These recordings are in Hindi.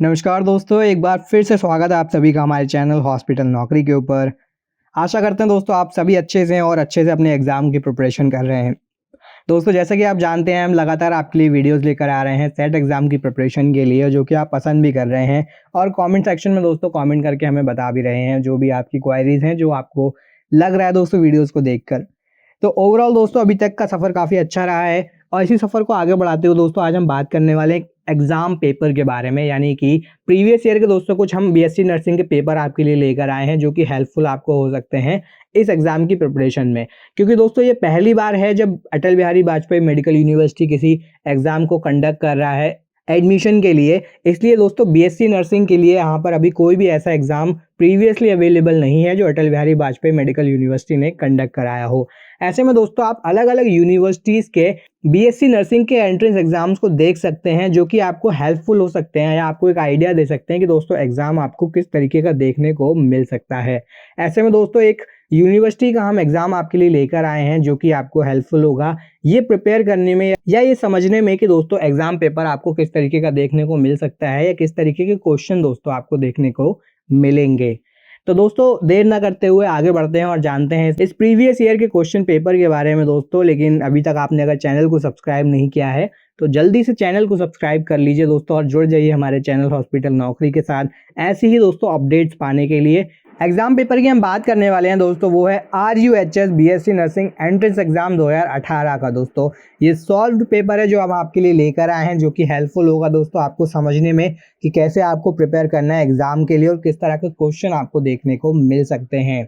नमस्कार दोस्तों, एक बार फिर से स्वागत है आप सभी का हमारे चैनल हॉस्पिटल नौकरी के ऊपर। आशा करते हैं दोस्तों आप सभी अच्छे से हैं और अच्छे से अपने एग्ज़ाम की प्रिपरेशन कर रहे हैं। दोस्तों जैसा कि आप जानते हैं हम लगातार आपके लिए वीडियोज़ लेकर आ रहे हैं सेट एग्ज़ाम की प्रिपरेशन के लिए, जो कि आप पसंद भी कर रहे हैं और कमेंट सेक्शन में दोस्तों कमेंट करके हमें बता भी रहे हैं जो भी आपकी क्वेरीज़ हैं, जो आपको लग रहा है दोस्तों वीडियोज़ को देखकर। तो ओवरऑल दोस्तों अभी तक का सफ़र काफ़ी अच्छा रहा है और इसी सफ़र को आगे बढ़ाते हुए दोस्तों आज हम बात करने वाले हैं एग्ज़ाम पेपर के बारे में, यानी कि प्रीवियस ईयर के दोस्तों कुछ हम बीएससी नर्सिंग के पेपर आपके लिए लेकर आए हैं जो कि हेल्पफुल आपको हो सकते हैं इस एग्ज़ाम की प्रिपरेशन में। क्योंकि दोस्तों ये पहली बार है जब अटल बिहारी वाजपेयी मेडिकल यूनिवर्सिटी किसी एग्ज़ाम को कंडक्ट कर रहा है एडमिशन के लिए, इसलिए दोस्तों बीएससी नर्सिंग के लिए यहाँ पर अभी कोई भी ऐसा एग्ज़ाम प्रीवियसली अवेलेबल नहीं है जो अटल बिहारी वाजपेयी मेडिकल यूनिवर्सिटी ने कंडक्ट कराया हो। ऐसे में दोस्तों आप अलग-अलग यूनिवर्सिटीज़ के बीएससी नर्सिंग के एंट्रेंस एग्ज़ाम्स को देख सकते हैं जो कि आपको हेल्पफुल हो सकते हैं या आपको एक आइडिया दे सकते हैं कि दोस्तों एग्ज़ाम आपको किस तरीके का देखने को मिल सकता है। ऐसे में दोस्तों एक यूनिवर्सिटी का हम एग्ज़ाम आपके लिए लेकर आए हैं जो कि आपको हेल्पफुल होगा ये प्रिपेयर करने में या ये समझने में कि दोस्तों एग्ज़ाम पेपर आपको किस तरीके का देखने को मिल सकता है या किस तरीके के क्वेश्चन दोस्तों आपको देखने को मिलेंगे। तो दोस्तों देर ना करते हुए आगे बढ़ते हैं और जानते हैं इस प्रीवियस ईयर के क्वेश्चन पेपर के बारे में दोस्तों। लेकिन अभी तक आपने अगर चैनल को सब्सक्राइब नहीं किया है तो जल्दी से चैनल को सब्सक्राइब कर लीजिए दोस्तों और जुड़ जाइए हमारे चैनल हॉस्पिटल नौकरी के साथ ऐसी ही दोस्तों अपडेट्स पाने के लिए। एग्जाम पेपर की हम बात करने वाले हैं दोस्तों, वो है RUHS BSc nursing entrance exam 2018 का। दोस्तों ये सॉल्व्ड पेपर है जो हम आपके लिए लेकर आए हैं, जो कि हेल्पफुल होगा दोस्तों आपको समझने में कि कैसे आपको प्रिपेयर करना है एग्जाम के लिए और किस तरह के क्वेश्चन आपको देखने को मिल सकते हैं।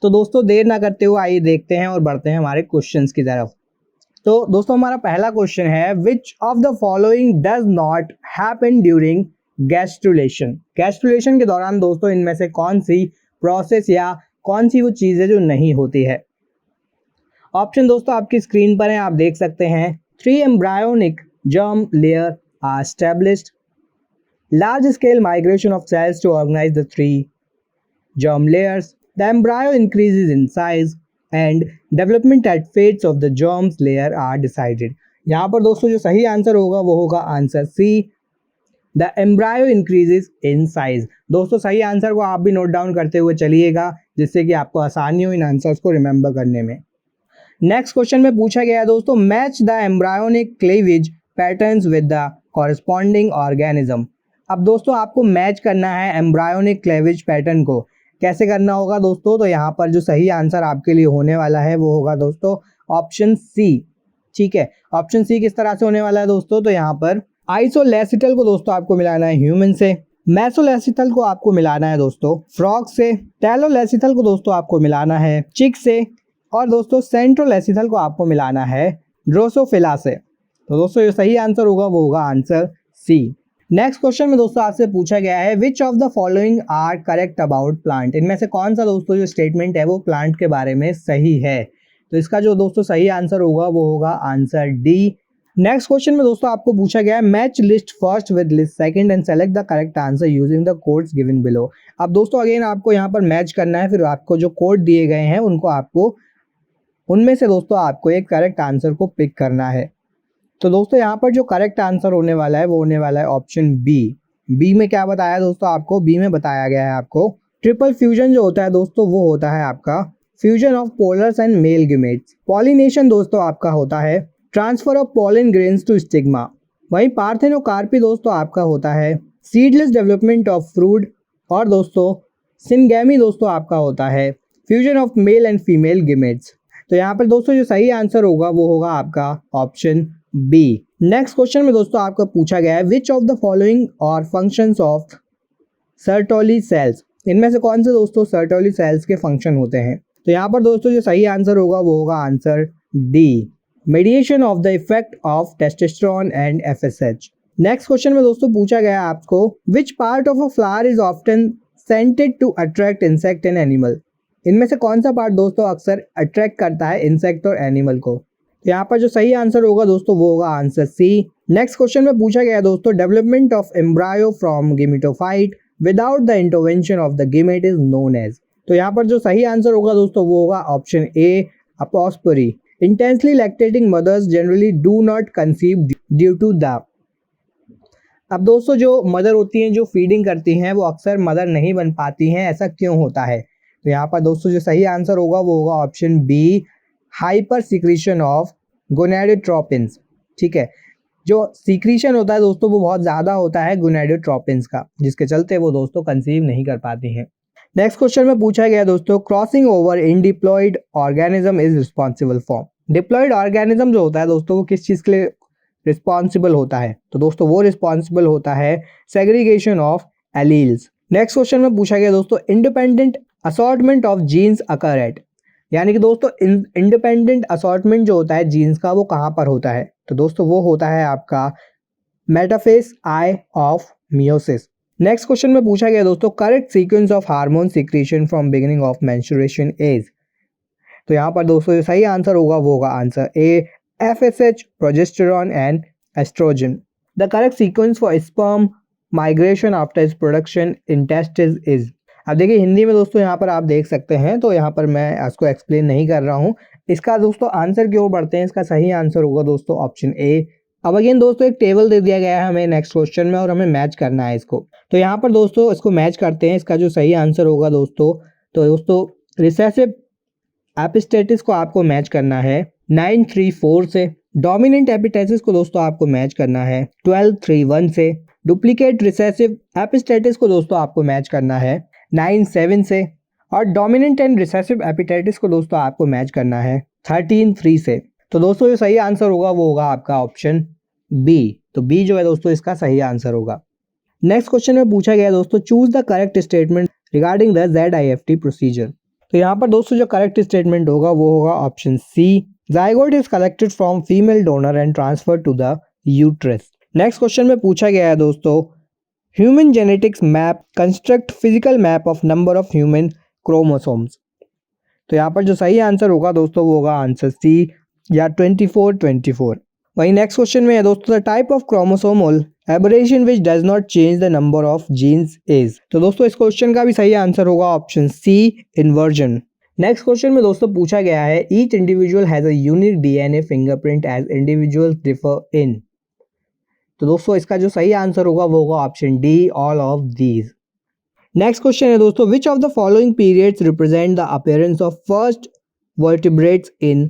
तो दोस्तों देर ना करते हुए आइए देखते हैं और बढ़ते हैं हमारे क्वेश्चंस की तरफ। तो दोस्तों हमारा पहला क्वेश्चन है, which of the following does not happen during gastrulation. Gastrulation के दौरान दोस्तों इनमें से कौन सी प्रोसेस या कौन सी वो चीज़ है जो नहीं होती है। ऑप्शन दोस्तों आपकी स्क्रीन पर है, आप देख सकते हैं। 3 embryonic germ layer are established, large scale migration of cells to organize the 3 germ layers, the embryo increases in size and development at fates of the germs layer are decided। यहाँ पर दोस्तों जो सही आंसर होगा वो होगा answer C, the embryo increases in size. दोस्तों सही आंसर को आप भी नोट डाउन करते हुए चलिएगा जिससे कि आपको आसानी हो इन आंसर्स को रिमेंबर करने में। नेक्स्ट क्वेश्चन में पूछा गया है दोस्तों, match the embryonic cleavage patterns with the corresponding organism. अब दोस्तों आपको मैच करना है एम्ब्रायोनिक क्लीवेज पैटर्न को। कैसे करना होगा दोस्तों, तो यहाँ पर जो सही आंसर आपके लिए होने वाला है वो होगा दोस्तों ऑप्शन सी। ठीक है, ऑप्शन सी किस तरह से होने वाला है दोस्तों, तो यहाँ पर आइसोलेसिटल को दोस्तों आपको मिलाना है ह्यूमन से, मेसोलेसिथल को आपको मिलाना है दोस्तों फ्रॉग से, टेलोलेसिथल को दोस्तों आपको मिलाना है चिक से और दोस्तों सेंट्रोलेसिथल को आपको मिलाना है ड्रोसोफिला से। तो दोस्तों जो सही आंसर होगा वो होगा आंसर सी। नेक्स्ट क्वेश्चन में दोस्तों आपसे पूछा गया है, which of the following are correct about plant. इनमें से कौन सा दोस्तों जो स्टेटमेंट है वो प्लांट के बारे में सही है। तो इसका जो दोस्तों सही आंसर होगा वो होगा आंसर डी। नेक्स्ट क्वेश्चन में दोस्तों आपको पूछा गया है, match list first with list second and select the correct answer using the codes given below. अब दोस्तों अगेन आपको यहाँ पर मैच करना है, फिर आपको जो कोड दिए गए हैं उनको आपको उनमें से दोस्तों आपको एक करेक्ट आंसर को पिक करना है। तो दोस्तों यहाँ पर जो करेक्ट आंसर होने वाला है वो होने वाला है ऑप्शन बी। बी में क्या बताया दोस्तों आपको, बी में बताया गया है आपको ट्रिपल फ्यूजन जो होता है दोस्तों वो होता है आपका fusion of polars and male gametes. Pollination दोस्तों आपका होता है transfer of pollen grains to stigma. वहीं पार्थेनोकार्पी दोस्तों आपका होता है सीडलेस डेवलपमेंट ऑफ फ्रूट और दोस्तों सिनगैमी दोस्तों आपका होता है fusion of male and female gametes. तो यहाँ पर दोस्तों जो सही आंसर होगा वो होगा आपका ऑप्शन बी। नेक्स्ट क्वेश्चन में दोस्तों आपको पूछा गया है, विच ऑफ द फॉलोइंग और फंक्शंस ऑफ सर्टोली सेल्स। इनमें से कौन से दोस्तों सर्टोली सेल्स के फंक्शन होते हैं। तो यहाँ पर दोस्तों जो सही आंसर होगा वो होगा answer D, mediation of the effect of testosterone and FSH। Next question में दोस्तों पूछा गया है आपको, which part of a flower is often scented to attract insect and animal. इनमें से कौन सा पार्ट दोस्तों अक्सर अट्रैक्ट करता है इंसेक्ट और एनिमल को। तो यहाँ पर जो सही आंसर होगा दोस्तों वो होगा आंसर सी। नेक्स्ट क्वेश्चन में पूछा गया दोस्तों, development of embryo from gametophyte without the intervention of the gamete is known as. तो यहाँ पर जो सही आंसर होगा दोस्तों वो होगा option A, apospory. Intensely lactating mothers generally do not conceive due to the अब दोस्तों जो मदर होती हैं जो फीडिंग करती हैं वो अक्सर मदर नहीं बन पाती हैं, ऐसा क्यों होता है? तो यहाँ पर दोस्तों जो सही आंसर होगा वो होगा option B, hyper secretion of gonadotropins. ठीक है, जो सीक्रीशन होता है दोस्तों वो बहुत ज़्यादा होता है गोनेडोट्रोपिन्स का, जिसके चलते वो दोस्तों कंसीव नहीं कर पाती हैं। नेक्स्ट क्वेश्चन में पूछा गया दोस्तों, crossing over in diploid organism is responsible for. Diploid organism जो होता है दोस्तों वो किस चीज़ के लिए रिस्पॉन्सिबल होता है? तो दोस्तों वो रिस्पॉन्सिबल होता है segregation of alleles. Next question में पूछा गया दोस्तों, independent assortment of genes occur at, यानी कि दोस्तों इंडिपेंडेंट असॉर्टमेंट जो होता है जीन्स का वो कहाँ पर होता है? तो दोस्तों वो होता है आपका metaphase I of meiosis. Next question में पूछा गया दोस्तों, correct sequence of hormone secretion from beginning of menstruation is. तो यहाँ पर दोस्तों जो सही आंसर होगा वो होगा answer A, FSH, progesterone and oestrogen. The correct sequence for sperm migration after its production in testis is. अब देखिए हिंदी में दोस्तों यहाँ पर आप देख सकते हैं, तो यहाँ पर मैं इसको एक्सप्लेन नहीं कर रहा हूँ। इसका दोस्तों आंसर की ओर बढ़ते हैं। इसका सही आंसर होगा दोस्तों ऑप्शन ए। अब अगेन दोस्तों एक टेबल दे दिया गया है हमें नेक्स्ट क्वेश्चन में और हमें मैच करना है इसको। तो यहाँ पर दोस्तों इसको मैच करते हैं। इसका जो सही आंसर होगा दोस्तों, तो दोस्तों रिसेसिव एपिस्टेटिस को आपको मैच करना है 934 से। डोमिनेंट एपिस्टेटिस को दोस्तों आपको मैच करना है 1231 से। डुप्लीकेट रिसेसिव एपिस्टेटिस को दोस्तों आपको मैच करना है 97 से। और डोमिनेंट एंड रिसेसिव एपिस्टेटिस को दोस्तों आपको मैच करना है 133 से। तो दोस्तों जो सही आंसर होगा वो होगा आपका ऑप्शन बी। तो बी जो है दोस्तों इसका सही आंसर होगा। नेक्स्ट क्वेश्चन में पूछा गया दोस्तों, choose the correct statement regarding the ZIFT procedure. तो यहाँ पर दोस्तों जो करेक्ट स्टेटमेंट होगा वो होगा option C, zygote is collected from female donor and transfer to the uterus. Next question में पूछा गया है दोस्तों, human genetics map construct physical map of number of human chromosomes. तो यहाँ पर जो सही आंसर होगा दोस्तों वो होगा आंसर सी या 24। वहीं नेक्स्ट क्वेश्चन में है दोस्तों, the type of chromosomal aberration which does not change the number of genes is. तो दोस्तों इस क्वेश्चन का भी सही आंसर होगा option C, inversion. Next question में दोस्तों पूछा गया है, each individual has a unique DNA fingerprint as individuals differ in. तो दोस्तों इसका जो सही आंसर होगा वो होगा option D, all of these. Next question है दोस्तों, which of the following periods represent the appearance of first vertebrates in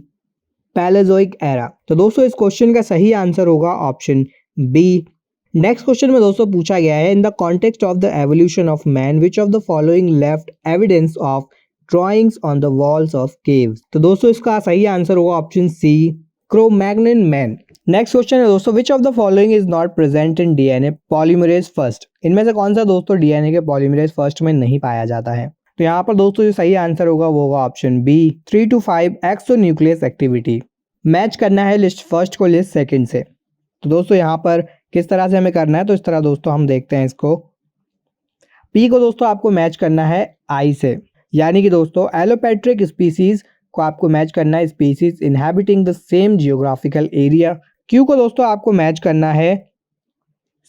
Palaeozoic era. तो दोस्तों इस क्वेश्चन का सही आंसर होगा ऑप्शन बी। नेक्स्ट क्वेश्चन में दोस्तों पूछा गया है, in the context of the evolution of man which of the following left evidence of drawings on the walls of caves. तो दोस्तों इसका सही आंसर होगा option C, Cro Magnon man. Next question है दोस्तों, which of the following is not present in DNA polymerase first. इनमें से कौन सा दोस्तों DNA के पॉलीमरेज फर्स्ट में नहीं पाया जाता है? तो यहाँ पर दोस्तों जो सही आंसर होगा वो होगा option B, 3 to 5 exonuclease activity. Match करना है लिस्ट फर्स्ट को लिस्ट सेकंड से। तो दोस्तों यहाँ पर किस तरह से हमें करना है, तो इस तरह दोस्तों हम देखते हैं इसको। पी को दोस्तों आपको मैच करना है आई से, यानी कि दोस्तों एलोपेट्रिक स्पीसीज को आपको मैच करना है species inhabiting the same geographical area. Q को दोस्तों आपको मैच करना है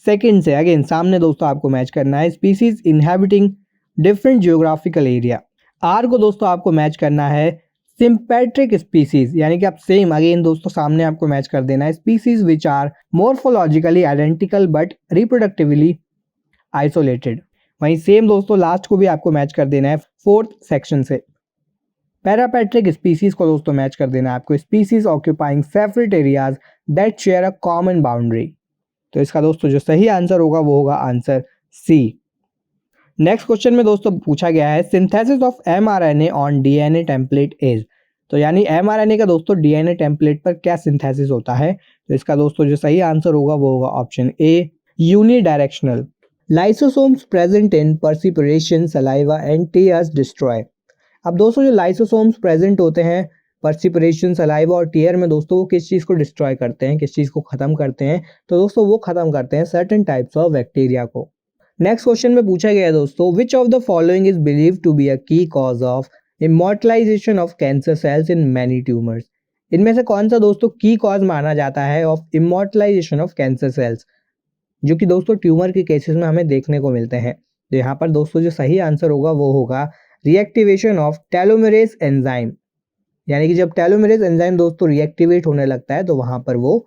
सेकंड से, अगेन सामने दोस्तों आपको मैच करना है species inhabiting different geographical area. R को दोस्तों आपको मैच करना है सिंपैट्रिक स्पीसीज, यानी कि आप सेम अगेन दोस्तों सामने आपको मैच कर देना है species which are morphologically identical but reproductively isolated. वहीं सेम दोस्तों लास्ट को भी आपको मैच कर देना है फोर्थ सेक्शन से। पैरापैट्रिक स्पीसीज को दोस्तों मैच कर देना है आपको species occupying separate areas that share a common boundary. तो इसका दोस्तों जो सही आंसर होगा वो होगा आंसर सी। नेक्स्ट क्वेश्चन में दोस्तों पूछा गया है, synthesis of mRNA on DNA template is. तो यानी mRNA का दोस्तों DNA टेम्पलेट पर क्या सिंथेसिस होता है? तो इसका दोस्तों जो सही आंसर होगा वो होगा option A, unidirectional. Lysosomes present in perspiration, saliva and tears destroy. अब दोस्तों जो लाइसोसोम्स प्रेजेंट होते हैं पर्सिपिरेशन, सलाइवा और टीयर में दोस्तों वो किस चीज़ को डिस्ट्रॉय करते हैं, किस चीज़ को ख़त्म करते हैं? तो दोस्तों वो ख़त्म करते हैं सर्टेन टाइप्स ऑफ बैक्टीरिया को। नेक्स्ट क्वेश्चन में पूछा गया है दोस्तों, which of the following is believe to be a key cause of immortalization of cancer cells in many tumours. इनमें से कौन सा दोस्तों की कॉज माना जाता है of immortalization of cancer sales, जो कि दोस्तों ट्यूमर के केसेस में हमें देखने को मिलते हैं? तो यहाँ पर दोस्तों जो सही आंसर होगा वो होगा रिएक्टिवेशन ऑफ टेलोमेरेज एंजाइम, यानी कि जब टेलोमेरेज एंजाइम दोस्तों रिएक्टिवेट होने लगता है तो वहाँ पर वो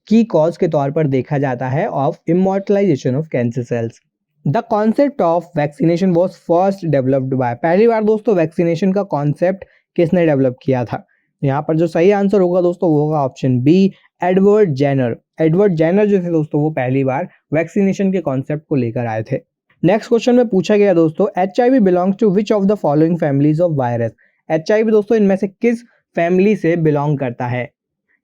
की कॉज के तौर पर देखा जाता है of immortalization of cancer cells. The concept of vaccination was first developed by, पहली बार दोस्तों वैक्सीनेशन का कॉन्सेप्ट किसने डेवलप किया था? यहाँ पर जो सही आंसर होगा दोस्तों वो होगा option B, Edward Jenner. Edward Jenner जो थे दोस्तों वो पहली बार वैक्सीनेशन के कॉन्सेप्ट को लेकर आए थे। नेक्स्ट क्वेश्चन में पूछा गया दोस्तों, HIV belongs to which of the following families of virus? HIV दोस्तों इनमें से किस फैमिली से बिलोंग करता है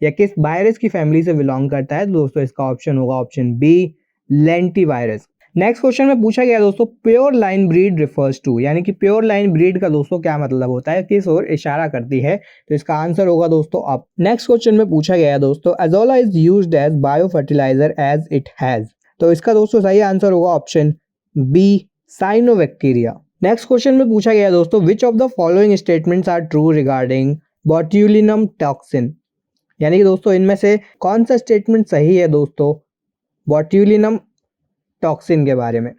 या किस वायरस की फैमिली से बिलोंग करता है? तो दोस्तों इसका ऑप्शन होगा option B, lenti virus. Next question में पूछा गया दोस्तों, pure line breed refers to, यानी कि प्योर लाइन ब्रीड का दोस्तों क्या मतलब होता है, किस ओर इशारा करती है? तो इसका आंसर होगा दोस्तों अब। नेक्स्ट क्वेश्चन में पूछा गया दोस्तों, Azolla is used as bio fertilizer as it has. तो इसका दोस्तों सही आंसर होगा option B, cyanobacteria. Next question में पूछा गया दोस्तों, which of the following statements are true regarding botulinum toxin, यानी कि दोस्तों इनमें से कौन सा स्टेटमेंट सही है दोस्तों बॉट्यूलिनम टॉक्सिन के बारे में?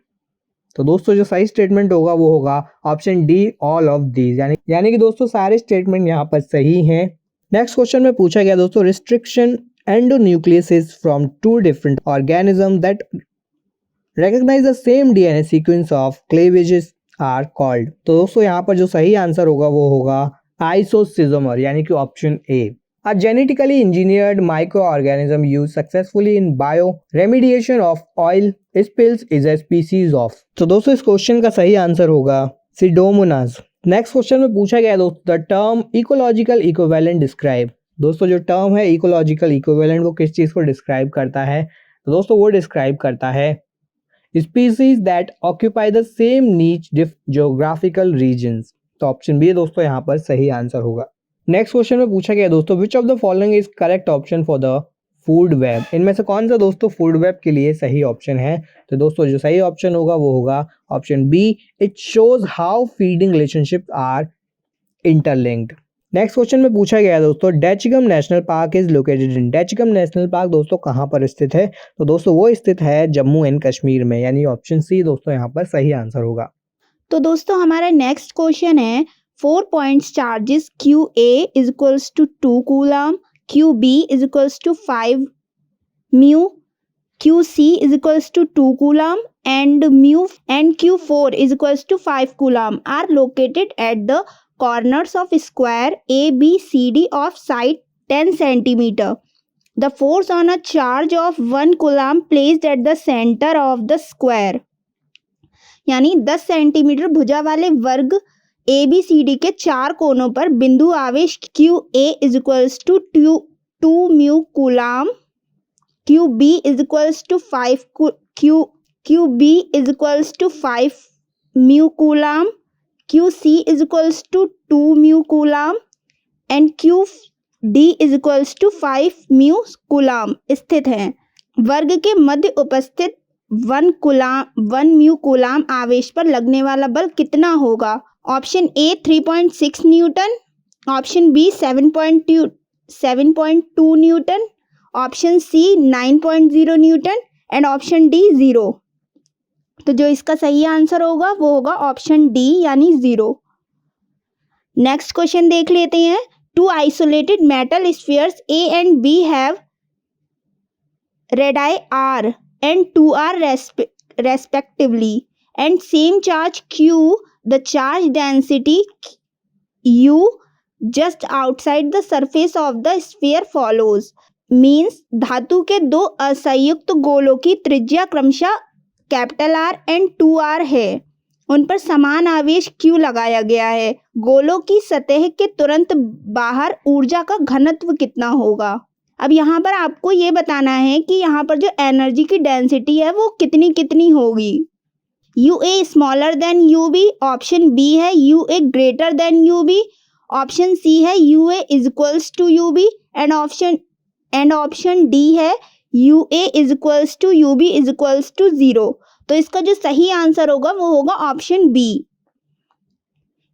तो दोस्तों जो सही स्टेटमेंट होगा वो होगा option D, all of these, यानी कि दोस्तों सारे स्टेटमेंट यहाँ पर सही हैं। नेक्स्ट क्वेश्चन में पूछा गया दोस्तों, restriction endonuclease from two different organism that recognize the same DNA sequence of cleavages are called। तो दोस्तों यहाँ पर जो सही आंसर होगा वो होगा आइसोसिजोमर, यानी कि option A. A genetically engineered microorganism used successfully in bioremediation of oil spills is a species of। तो दोस्तों इस क्वेश्चन का सही आंसर होगा सिडोमोनास। नेक्स्ट क्वेश्चन में पूछा गया दोस्तों, the term ecological equivalent describe. दोस्तों जो टर्म है इकोलॉजिकल इक्विवेलेंट वो किस चीज को डिस्क्राइब करता है? तो दोस्तों वो डिस्क्राइब करता है species that occupy the same niche geographical regions। तो ऑप्शन बी दोस्तों यहाँ पर सही आंसर होगा। नेक्स्ट क्वेश्चन में पूछा गया दोस्तों, which of the following is correct option for the food web. इनमें से कौन सा दोस्तों फूड वेब के लिए सही ऑप्शन है? तो दोस्तों जो सही ऑप्शन होगा वो होगा option B, it shows how feeding relationship are interlinked. Next question में पूछा गया दोस्तों, Dachigam national park is located in. Dachigam national park दोस्तों कहाँ पर स्थित है? तो दोस्तों वो स्थित है जम्मू एंड कश्मीर में, यानी ऑप्शन सी दोस्तों यहाँ पर सही आंसर होगा। तो दोस्तों हमारा नेक्स्ट क्वेश्चन है, 4 points charges QA is equals to 2 coulomb, QB is equals to 5 mu, QC is equals to 2 coulomb and Q4 is equals to 5 coulomb are located at the corners of square ABCD of side 10 centimeter. The force on a charge of 1 coulomb placed at the center of the square। यानी 10 सेंटीमीटर भुजा वाले वर्ग ABCD के 4 कोनों पर बिंदु आवेश QA is equals to 2 mu coulomb, QB is equals to 5 QB is equals to 5 mu coulomb, QC is equals to 2 mu coulomb and QD is equals to 5 mu coulomb स्थित हैं। वर्ग के मध्य उपस्थित 1 म्यू कूलम आवेश पर लगने वाला बल कितना होगा? Option A 3.6 newton, option B 7.2 newton, option C 9.0 newton and option D 0। तो जो इसका सही आंसर होगा वो होगा ऑप्शन डी यानी 0। नेक्स्ट क्वेश्चन देख लेते हैं, 2 isolated metal spheres A and B have radii R and 2R respectively and same charge Q, the charge density U just outside the surface of the sphere follows। Means धातु के 2 असंयुक्त गोलों की त्रिज्या क्रमशः R एंड 2R है, उन पर समान आवेश Q लगाया गया है। गोलों की सतह के तुरंत बाहर ऊर्जा का घनत्व कितना होगा? अब यहाँ पर आपको ये बताना है कि यहाँ पर जो एनर्जी की डेंसिटी है वो कितनी कितनी होगी। UA smaller than UB, option B है UA greater than UB, option C है UA is equals to UB and option D है UA is equals to UB is equals to 0। तो इसका जो सही आंसर होगा वो होगा ऑप्शन बी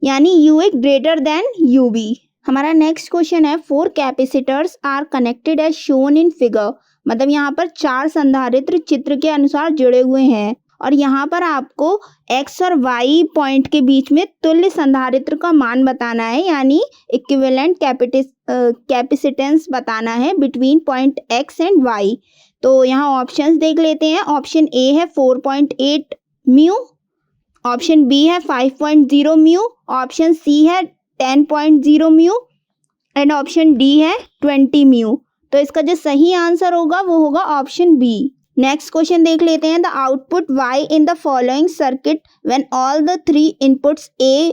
यानी UA ग्रेटर देन UB। हमारा नेक्स्ट क्वेश्चन है, 4 capacitors are connected as shown in figure. मतलब यहाँ पर 4 संधारित्र चित्र के अनुसार जुड़े हुए हैं और यहाँ पर आपको x और y पॉइंट के बीच में तुल्य संधारित्र का मान बताना है, यानी इक्विवेलेंट कैपेसिटेंस बताना है between point x and y। तो यहाँ ऑप्शंस देख लेते हैं। ऑप्शन ए है 4.8 म्यू, ऑप्शन बी है 5.0 म्यू, ऑप्शन सी है 10.0 म्यू एंड ऑप्शन डी है 20 म्यू। तो इसका जो सही आंसर होगा वो होगा ऑप्शन बी। नेक्स्ट क्वेश्चन देख लेते हैं। The output y in the following circuit when all the three inputs a,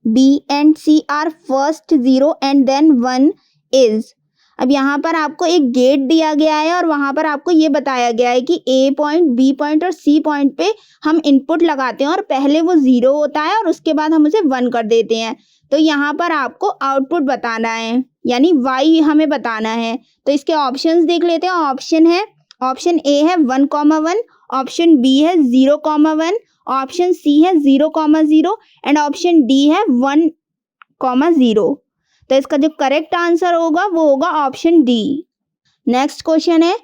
b and c are first 0 and then 1 is. अब यहाँ पर आपको एक गेट दिया गया है और वहाँ पर आपको ये बताया गया है कि a पॉइंट, b पॉइंट और c पॉइंट पे हम इनपुट लगाते हैं और पहले वो 0 होता है और उसके बाद हम उसे 1 कर देते हैं। तो यहाँ पर आपको आउटपुट बताना है, यानी y हमें बताना है। तो इसके ऑप्शंस देख लेते हैं। ऑप्शन ए है 1,1, ऑप्शन बी है 0,1, ऑप्शन सी है 0,0 एंड ऑप्शन डी है 1,0। तो इसका जो करेक्ट आंसर होगा वो होगा ऑप्शन डी। नेक्स्ट क्वेश्चन है,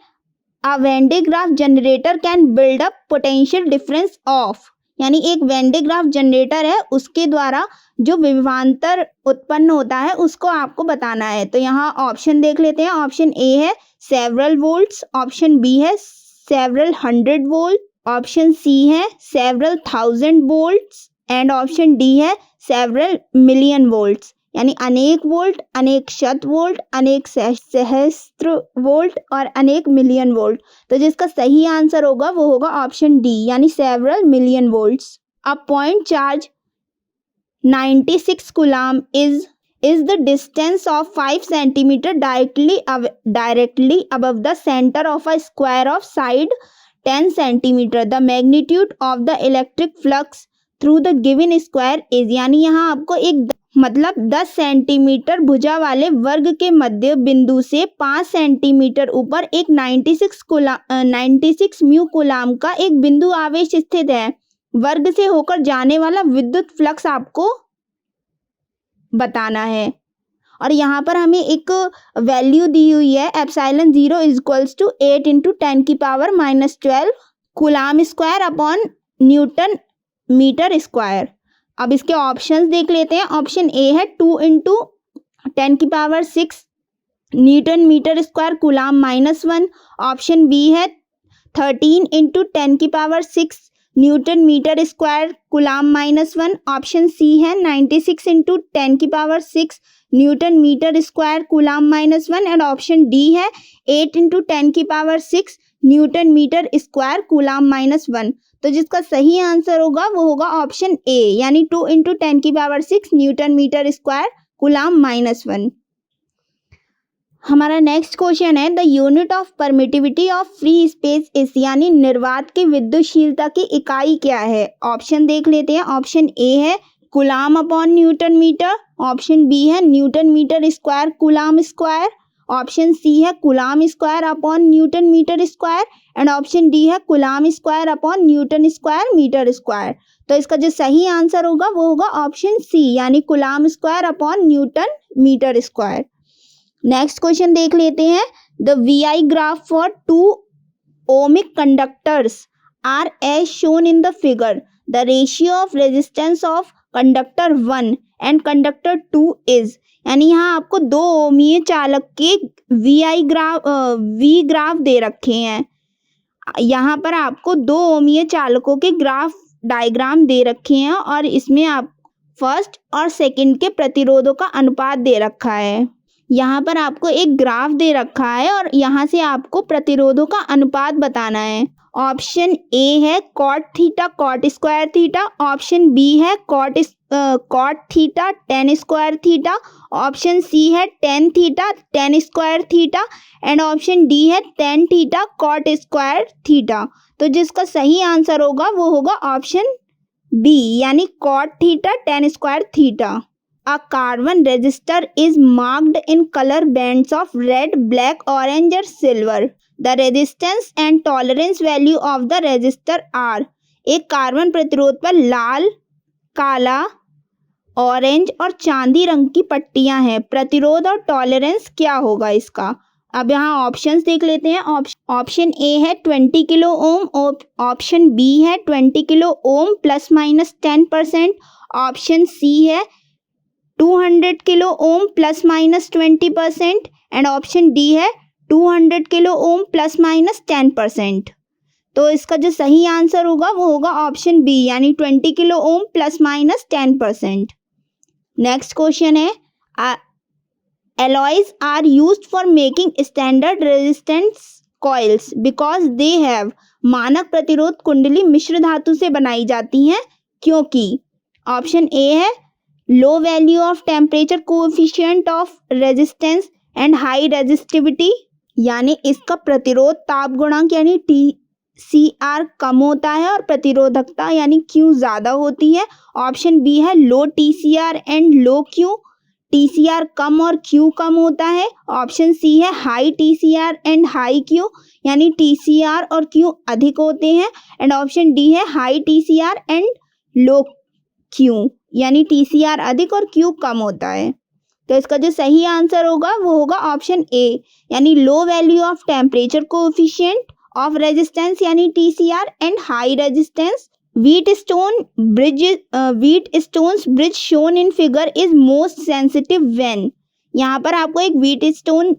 a Van de Graaff generator can build up potential difference of, यानी एक वेन डे ग्राफ जनरेटर है, उसके द्वारा जो विभवांतर उत्पन्न होता है उसको आपको बताना है। तो यहाँ ऑप्शन देख लेते हैं। ऑप्शन ए है सेवरल वोल्ट्स, ऑप्शन बी है सेवरल 100 वोल्ट, ऑप्शन सी है several 1000 volts and option D है सेवरल मिलियन वोल्ट्स, यानी अनेक वोल्ट, अनेक शत वोल्ट, अनेक सहस्त्र वोल्ट और अनेक मिलियन वोल्ट। तो जिसका सही आंसर होगा वो होगा ऑप्शन डी, यानी several million volts. A point charge 96 coulomb is the distance of 5 centimeter directly above the center of a square of side 10 centimeter. The magnitude of the electric flux through the given square is, यानी यहाँ आपको एक मतलब 10 सेंटीमीटर भुजा वाले वर्ग के मध्य बिंदु से 5 सेंटीमीटर ऊपर एक 96 म्यू कूलम का एक बिंदु आवेश स्थित है। वर्ग से होकर जाने वाला विद्युत फ्लक्स आपको बताना है और यहाँ पर हमें एक वैल्यू दी हुई है, एप्सिलॉन 0 इक्वल्स टू 8 इंटू 10 की power -12 coulomb square upon newton metre square. अब इसके ऑप्शंस देख लेते हैं। ऑप्शन ए है 2 इंटू 10 की power 6 newton metre square coulomb -1, option B है 13 इंटू 10 की power 6 newton metre square coulomb -1, option C है 96 इंटू 10 की power 6 newton metre square coulomb -1 and option D है 8 इंटू 10 की power 6 newton metre square coulomb -1। तो जिसका सही आंसर होगा वो होगा ऑप्शन ए, यानी 2 इंटू 10 की power 6 newton metre square coulomb -1। हमारा नेक्स्ट क्वेश्चन है, the unit of permittivity of free space is, यानी निर्वात की विद्युतशीलता की इकाई क्या है। ऑप्शन देख लेते हैं। ऑप्शन ए है coulomb upon newton metre, option B है newton metre square coulomb square, option C है coulomb square upon newton metre square and option D है coulomb square upon newton square metre square. तो इसका जो सही आंसर होगा वो होगा ऑप्शन सी, यानी coulomb square upon newton metre square. Next question देख लेते हैं। The VI graph for 2 ohmic conductors are as shown in the figure. The ratio of resistance of conductor 1 and conductor 2 is, यानी यहाँ आपको 2 ओमीय चालक के V ग्राफ दे रखे हैं। यहाँ पर आपको 2 ओमीय चालकों के ग्राफ डायग्राम दे रखे हैं और इसमें आप फर्स्ट और सेकंड के प्रतिरोधों का अनुपात दे रखा है। यहाँ पर आपको एक ग्राफ दे रखा है और यहाँ से आपको प्रतिरोधों का अनुपात बताना है। ऑप्शन ए है cot theta cot square theta, option B है cot theta tan square theta, option C है tan theta tan square theta and option D है tan theta cot square theta. तो जिसका सही आंसर होगा वो होगा ऑप्शन बी, यानी cot theta tan square theta. A carbon resistor is marked in color bands of red, black, orange or silver. The resistance and tolerance value of the resistor are, एक कार्बन प्रतिरोध पर लाल, काला, ऑरेंज और चांदी रंग की पट्टियां हैं। प्रतिरोध और टॉलरेंस क्या होगा इसका। अब यहाँ ऑप्शंस देख लेते हैं। ऑप्शन ए है 20 किलो ओम, ऑप्शन बी है 20 kilo ohm plus minus 10%, option C है 200 kilo ohm plus minus 20% and option D है 200 किलो ओम प्लस माइनस 10%। तो इसका जो सही आंसर होगा वो होगा ऑप्शन बी, यानी 20 kilo ohm plus minus 10%। Next question है, alloys are used for making standard resistance coils because they have, मानक प्रतिरोध कुंडली मिश्र धातु से बनाई जाती हैं क्योंकि ऑप्शन ए है low value of temperature coefficient of resistance and high resistivity, यानी इसका प्रतिरोध ताप गुणांक यानी TCR कम होता है और प्रतिरोधकता यानी Q ज़्यादा होती है। ऑप्शन बी है लो TCR and low Q, TCR कम और Q कम होता है। ऑप्शन सी है high TCR and high Q, यानी TCR और Q अधिक होते हैं एंड ऑप्शन डी है high TCR and low Q, यानी TCR अधिक और Q कम होता है। तो इसका जो सही आंसर होगा वो होगा ऑप्शन ए, यानी low value of temperature coefficient of resistance यानी TCR and high resistance. Wheatstone's bridge shown in figure is most sensitive when, यहाँ पर आपको एक व्हीटस्टोन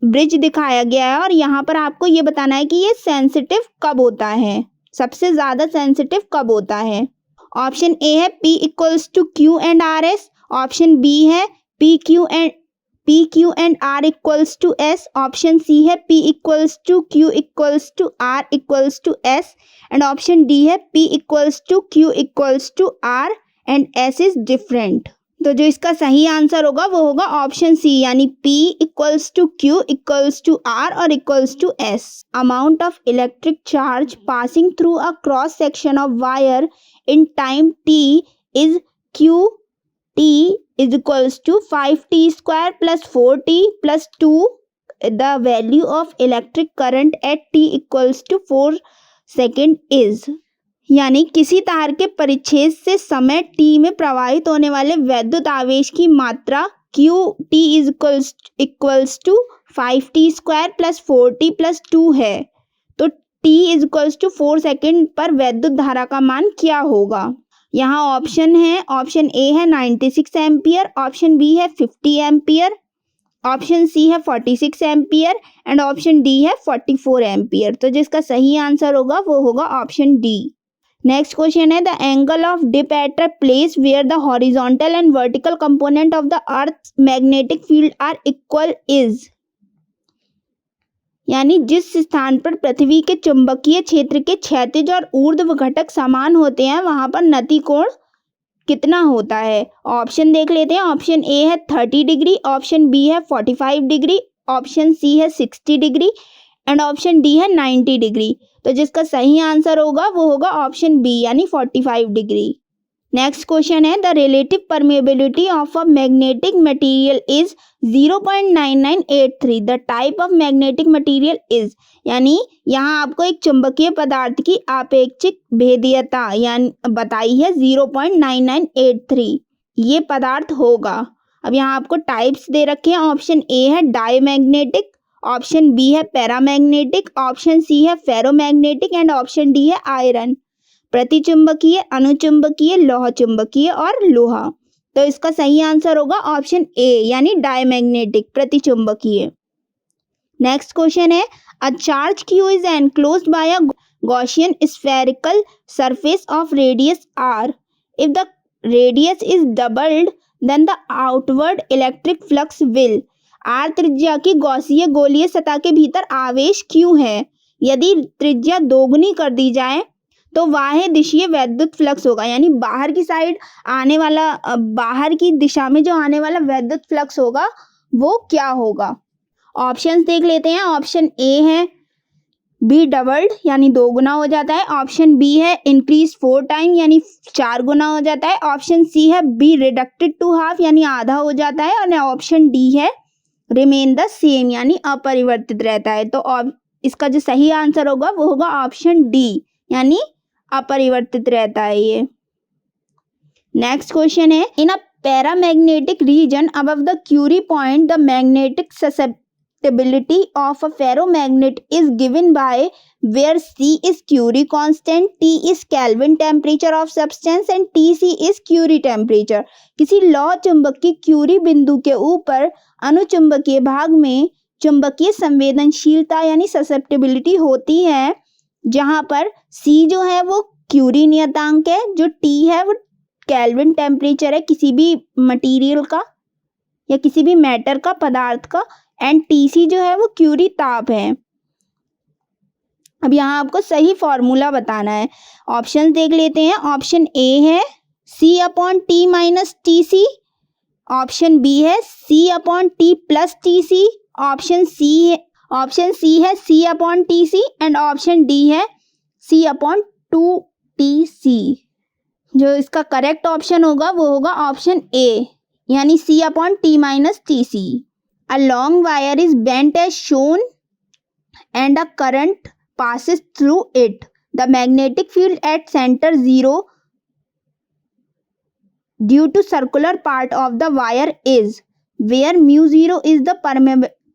ब्रिज दिखाया गया है और यहाँ पर आपको ये बताना है कि ये सेंसिटिव कब होता है, सबसे ज़्यादा सेंसिटिव कब होता है। ऑप्शन ए है P equals to Q and RS, option B है PQ and R equals to S, option C है P equals to Q equals to R equals to S and option D है P equals to Q equals to R and S is different. तो जो इसका सही आंसर होगा वो होगा ऑप्शन सी, यानी P equals to Q equals to R और equals to S। Amount of electric charge passing through a cross section of wire in time t is QT is equals to 5t square plus 4t plus 2, the value of electric current at t equals to 4 second is, यानी किसी तार के परिच्छेद से समय t में प्रवाहित होने वाले वैद्युत आवेश की मात्रा QT equals to 5t square plus 4t plus 2 है, तो t is equals to 4 second पर वैद्युत धारा का मान क्या होगा। यहाँ ऑप्शन है, ऑप्शन ए है 96 एम्पियर, ऑप्शन बी है 50 एम्पियर, ऑप्शन सी है 46 एम्पियर एंड ऑप्शन डी है 44 एम्पियर। तो जिसका सही आंसर होगा वो होगा ऑप्शन डी। नेक्स्ट क्वेश्चन है, the angle of dip at a place where the horizontal and vertical component of the earth magnetic field are equal is, यानी जिस स्थान पर पृथ्वी के चुंबकीय क्षेत्र के क्षैतिज और ऊर्ध्व घटक समान होते हैं वहां पर नति कोण कितना होता है। ऑप्शन देख लेते हैं। ऑप्शन ए है 30 डिग्री, ऑप्शन बी है 45 डिग्री, ऑप्शन सी है 60 डिग्री एंड ऑप्शन डी है 90 डिग्री। तो जिसका सही आंसर होगा वो होगा ऑप्शन बी, यानी 45 डिग्री। नेक्स्ट क्वेश्चन है, the relative permeability of a magnetic material is 0.9983, the type of magnetic material is, यानी यहाँ आपको एक चुंबकीय पदार्थ की आपेक्षिक भेदीयता यानी बताई है 0.9983, ये पदार्थ होगा। अब यहाँ आपको टाइप्स दे रखे हैं। ऑप्शन ए है डायमैग्नेटिक, ऑप्शन बी है पैरामैग्नेटिक, ऑप्शन सी है फेरोमैग्नेटिक एंड ऑप्शन डी है आयरन, प्रतिचुंबकीय, अनुचुंबकीय, लोह चुंबकीय और लोहा। तो इसका सही आंसर होगा ऑप्शन ए, यानी डायमैग्नेटिक, प्रतिचुंबकीय। नेक्स्ट क्वेश्चन है, a charge Q is enclosed by a Gaussian spherical surface of radius R, if the radius is doubled then the outward electric flux will, R त्रिज्या की गॉसीय गोलीय सतह के भीतर आवेश Q है, यदि त्रिज्या दोगुनी कर दी जाए तो बाह्य दिशीय वैद्युत फ्लक्स होगा, यानी बाहर की साइड आने वाला, बाहर की दिशा में जो आने वाला वैद्युत फ्लक्स होगा वो क्या होगा। ऑप्शंस देख लेते हैं। ऑप्शन ए है बी डबल्ड, यानी 2 गुना हो जाता है, ऑप्शन बी है इंक्रीज 4 टाइम, यानी 4 गुना हो जाता है, ऑप्शन सी है बी रिडक्टेड टू हाफ, यानी आधा हो जाता है और ऑप्शन डी है रिमेन द सेम, यानी अपरिवर्तित रहता है। तो इसका जो सही आंसर होगा वो होगा ऑप्शन डी, यानी अपरिवर्तित रहता है ये। नेक्स्ट क्वेश्चन है, in a paramagnetic region above the Curie point the magnetic susceptibility of a ferromagnet is given by where C is Curie constant, T is Kelvin temperature of substance and Tc is Curie temperature। किसी लौह चुंबक की क्यूरी बिंदु के ऊपर अनुचुंबकीय भाग में चुंबकीय संवेदनशीलता यानी ससेप्टिबिलिटी होती है, जहां पर C जो है वो क्यूरी नियतांक है, जो T है वो केल्विन टेम्परेचर है किसी भी मटेरियल का या किसी भी मैटर का, पदार्थ का, एंड Tc जो है वो क्यूरी ताप है। अब यहाँ आपको सही फॉर्मूला बताना है। ऑप्शन देख लेते हैं। ऑप्शन ए है C upon T minus TC, option B है C upon T plus TC, option C है C upon TC and option D है C अपॉन 2TC। जो इसका करेक्ट ऑप्शन होगा वो होगा ऑप्शन ए, यानी C upon T minus TC। A long wire is bent as shown and a current passes through it. The magnetic field at center 0 due to circular part of the wire is where mu 0 is the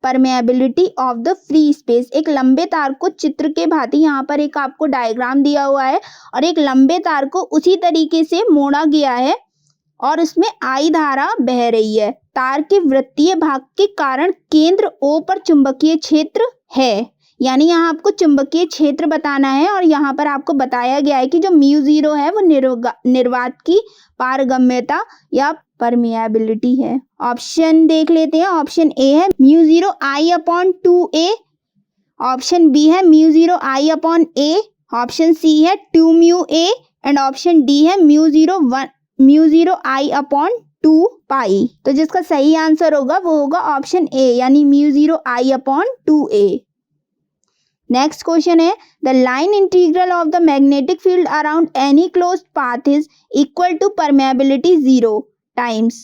permeability of the free space। एक लंबे तार को चित्र के भांति यहाँ पर एक आपको डायग्राम दिया हुआ है और एक लंबे तार को उसी तरीके से मोड़ा गया है और उसमें I धारा बह रही है। तार के वृत्तीय भाग के कारण केंद्र O पर चुंबकीय क्षेत्र है, यानी यहाँ आपको चुंबकीय क्षेत्र बताना है और यहाँ पर आपको बताया गया है कि जो म्यू 0 है वो निर्वात की पारगम्यता या परमिएबिलिटी है। ऑप्शन देख लेते हैं। ऑप्शन ए है mu 0 I upon 2A, option B है mu 0 I upon A, option C है 2 mu A and option D है म्यू 0 I अपॉन 2 पाई। तो जिसका सही आंसर होगा वो होगा ऑप्शन ए, यानी mu 0 I upon 2A। Next question है the line integral of the magnetic field around any closed path is equal to permeability 0 times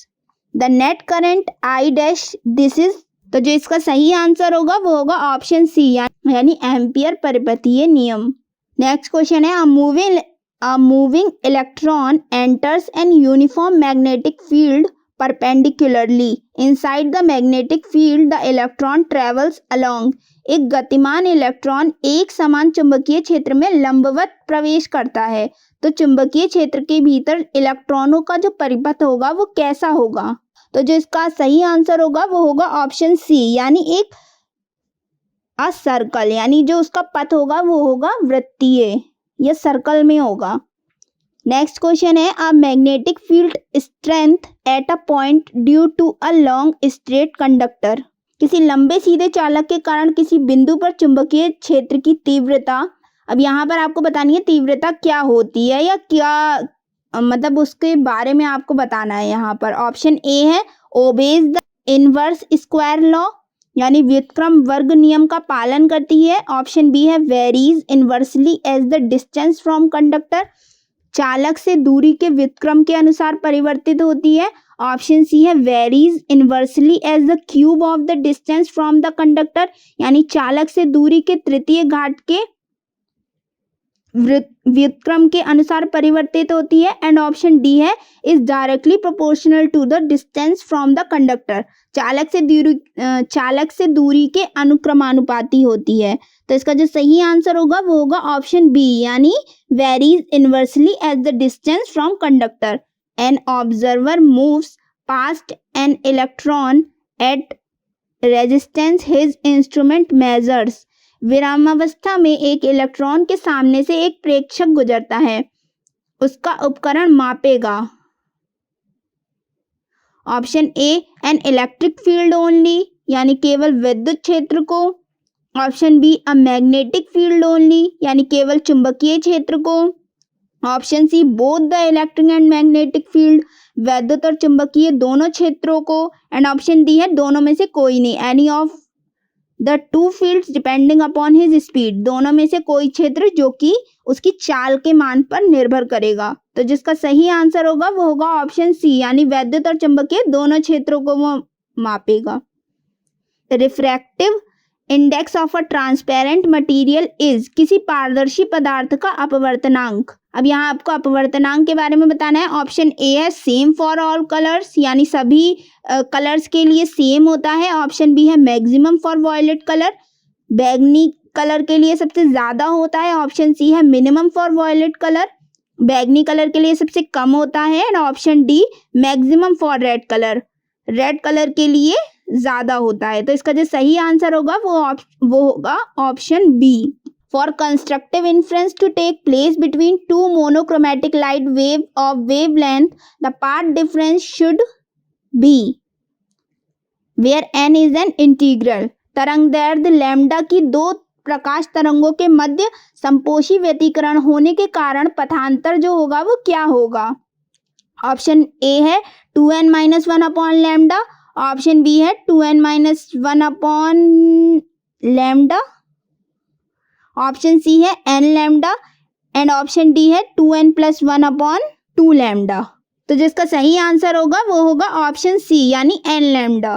the net current I dash this is. तो जो इसका सही आंसर होगा वो होगा ऑप्शन सी, यानी एम्पियर परिपथीय नियम। नेक्स्ट क्वेश्चन है a moving electron enters an uniform magnetic field perpendicularly inside the magnetic field the electron travels along। एक गतिमान इलेक्ट्रॉन एक समान चुंबकीय क्षेत्र में लंबवत प्रवेश करता है, तो चुंबकीय क्षेत्र के भीतर इलेक्ट्रॉनों का जो परिपथ होगा वो कैसा होगा? तो जो इसका सही आंसर होगा वो होगा ऑप्शन सी, यानी एक सर्कल, यानी जो उसका पथ होगा वो होगा वृत्तीय या सर्कल में होगा। नेक्स्ट क्वेश्चन है a magnetic field strength at a point due to a long straight conductor. किसी लंबे सीधे चालक के कारण किसी बिंदु पर चुंबकीय क्षेत्र की तीव्रता। अब यहाँ पर आपको बतानी है तीव्रता क्या होती है या क्या मतलब उसके बारे में आपको बताना है। यहाँ पर ऑप्शन ए है obeys the inverse square law, यानी व्युत्क्रम वर्ग नियम का पालन करती है। ऑप्शन बी है varies inversely as the distance from conductor, चालक से दूरी के व्युत्क्रम के अनुसार परिवर्तित होती है। ऑप्शन सी है varies inversely as the cube of the distance from the conductor, यानी चालक से दूरी के तृतीय घात के व्युत्क्रम के अनुसार परिवर्तित होती है। एंड ऑप्शन डी है is directly proportional to the distance from the conductor, चालक से दूरी के अनुक्रमानुपाती होती है। तो इसका जो सही आंसर होगा वो होगा ऑप्शन बी, यानी varies inversely as the distance from conductor. An observer moves past an electron at resistance his instrument measures. विरामावस्था में एक इलेक्ट्रॉन के सामने से एक प्रेक्षक गुजरता है, उसका उपकरण मापेगा। Option A an electric field only, यानी केवल विद्युत क्षेत्र को। Option B a magnetic field only, यानी केवल चुंबकीय क्षेत्र को। Option C both the electric and magnetic field, वैद्युत और चुंबकीय दोनों क्षेत्रों को। एंड ऑप्शन डी है दोनों में से कोई नहीं, any of the two fields depending upon his speed, दोनों में से कोई क्षेत्र जो कि उसकी चाल के मान पर निर्भर करेगा। तो जिसका सही आंसर होगा वो होगा ऑप्शन सी, यानी वैद्युत और चुंबकीय दोनों क्षेत्रों को वो मापेगा। Refractive index of a transparent material is, किसी पारदर्शी पदार्थ का अपवर्तनांक। अब यहाँ आपको अपवर्तनांक के बारे में बताना है। ऑप्शन ए है सेम फॉर ऑल कलर्स, यानी सभी कलर्स के लिए सेम होता है। ऑप्शन बी है मैक्सिमम फॉर वॉयलेट कलर, बैगनी कलर के लिए सबसे ज़्यादा होता है। ऑप्शन सी है मिनिमम फॉर वॉयलेट कलर, बैगनी कलर के लिए सबसे कम होता है। And option D maximum for red colour, red colour के लिए ज़्यादा होता है। तो इसका जो सही आंसर होगा वो होगा option B. For constructive interference to take place between two monochromatic light wave of wave length the path difference should be where n is an integral. तरंगदैर्घ्य लैम्डा की दो प्रकाश तरंगों के मध्य संपोषी व्यतिकरण होने के कारण पथांतर जो होगा वो क्या होगा। ऑप्शन ए है 2n-1 upon lambda, option B है 2n-1 upon lambda, option C है n lambda and option D है 2n+1 अपॉन 2 लैम्डा। तो जिसका सही आंसर होगा वो होगा ऑप्शन सी यानी n लैम्डा।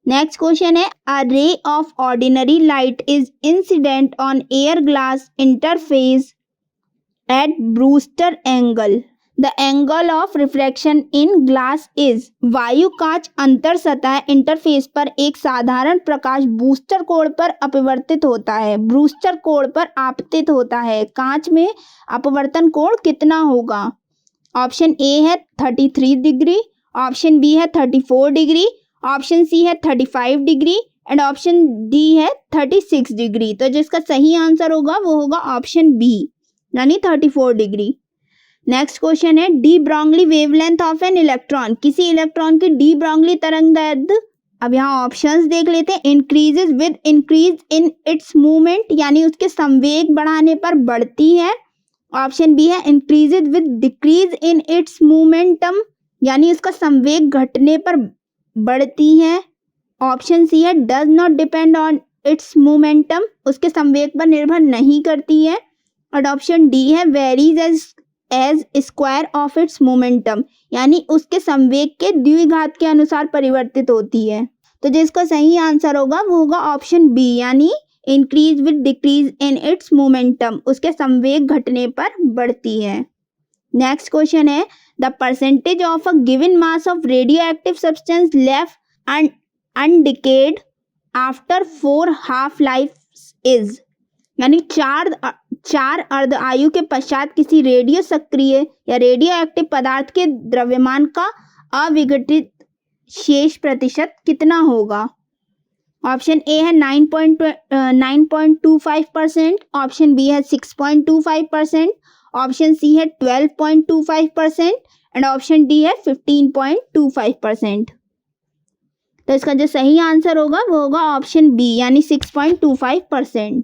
नेक्स्ट क्वेश्चन है a ray of ordinary light is incident on air glass interface at Brewster angle. The angle of refraction in glass is, वायु कांच अंतर सतह इंटरफेस पर एक साधारण प्रकाश बूस्टर कोण पर अपवर्तित होता है, ब्रूस्टर कोण पर आपतित होता है। कांच में अपवर्तन कोण कितना होगा। ऑप्शन ए है 33 डिग्री, ऑप्शन बी है 34 डिग्री, ऑप्शन सी है 35 डिग्री एंड ऑप्शन डी है 36 डिग्री। तो जिसका सही आंसर होगा वो होगा ऑप्शन बी यानी 34 डिग्री। नेक्स्ट क्वेश्चन है de Broglie wavelength of an electron, किसी इलेक्ट्रॉन की डी ब्रोगली तरंगदैर्घ्य। अब यहाँ ऑप्शंस देख लेते हैं। Increases with increase in its movement, यानी उसके संवेग बढ़ाने पर बढ़ती है। ऑप्शन बी है increases with decrease in its momentum, यानी उसका संवेग घटने पर बढ़ती है। ऑप्शन सी है does not depend on its momentum, उसके संवेग पर निर्भर नहीं करती है। और ऑप्शन डी है varies as square of its momentum, यानी उसके संवेग के द्विघात के अनुसार परिवर्तित होती है। तो जिसका सही आंसर होगा वो होगा ऑप्शन बी यानी increase with decrease in its momentum, उसके संवेग घटने पर बढ़ती है। नेक्स्ट क्वेश्चन है the percentage of a given mass of radio active substance left undecayed after 4 half life is, यानी चार अर्ध आयु के पश्चात किसी रेडियो सक्रिय या रेडियो एक्टिव पदार्थ के द्रव्यमान का अविघटित शेष प्रतिशत कितना होगा। ऑप्शन ए है 9.25%, ऑप्शन बी है 6.25%, ऑप्शन सी है 12.25% एंड ऑप्शन डी है 15.25%। तो इसका जो सही आंसर होगा वो होगा ऑप्शन बी यानी 6.25%।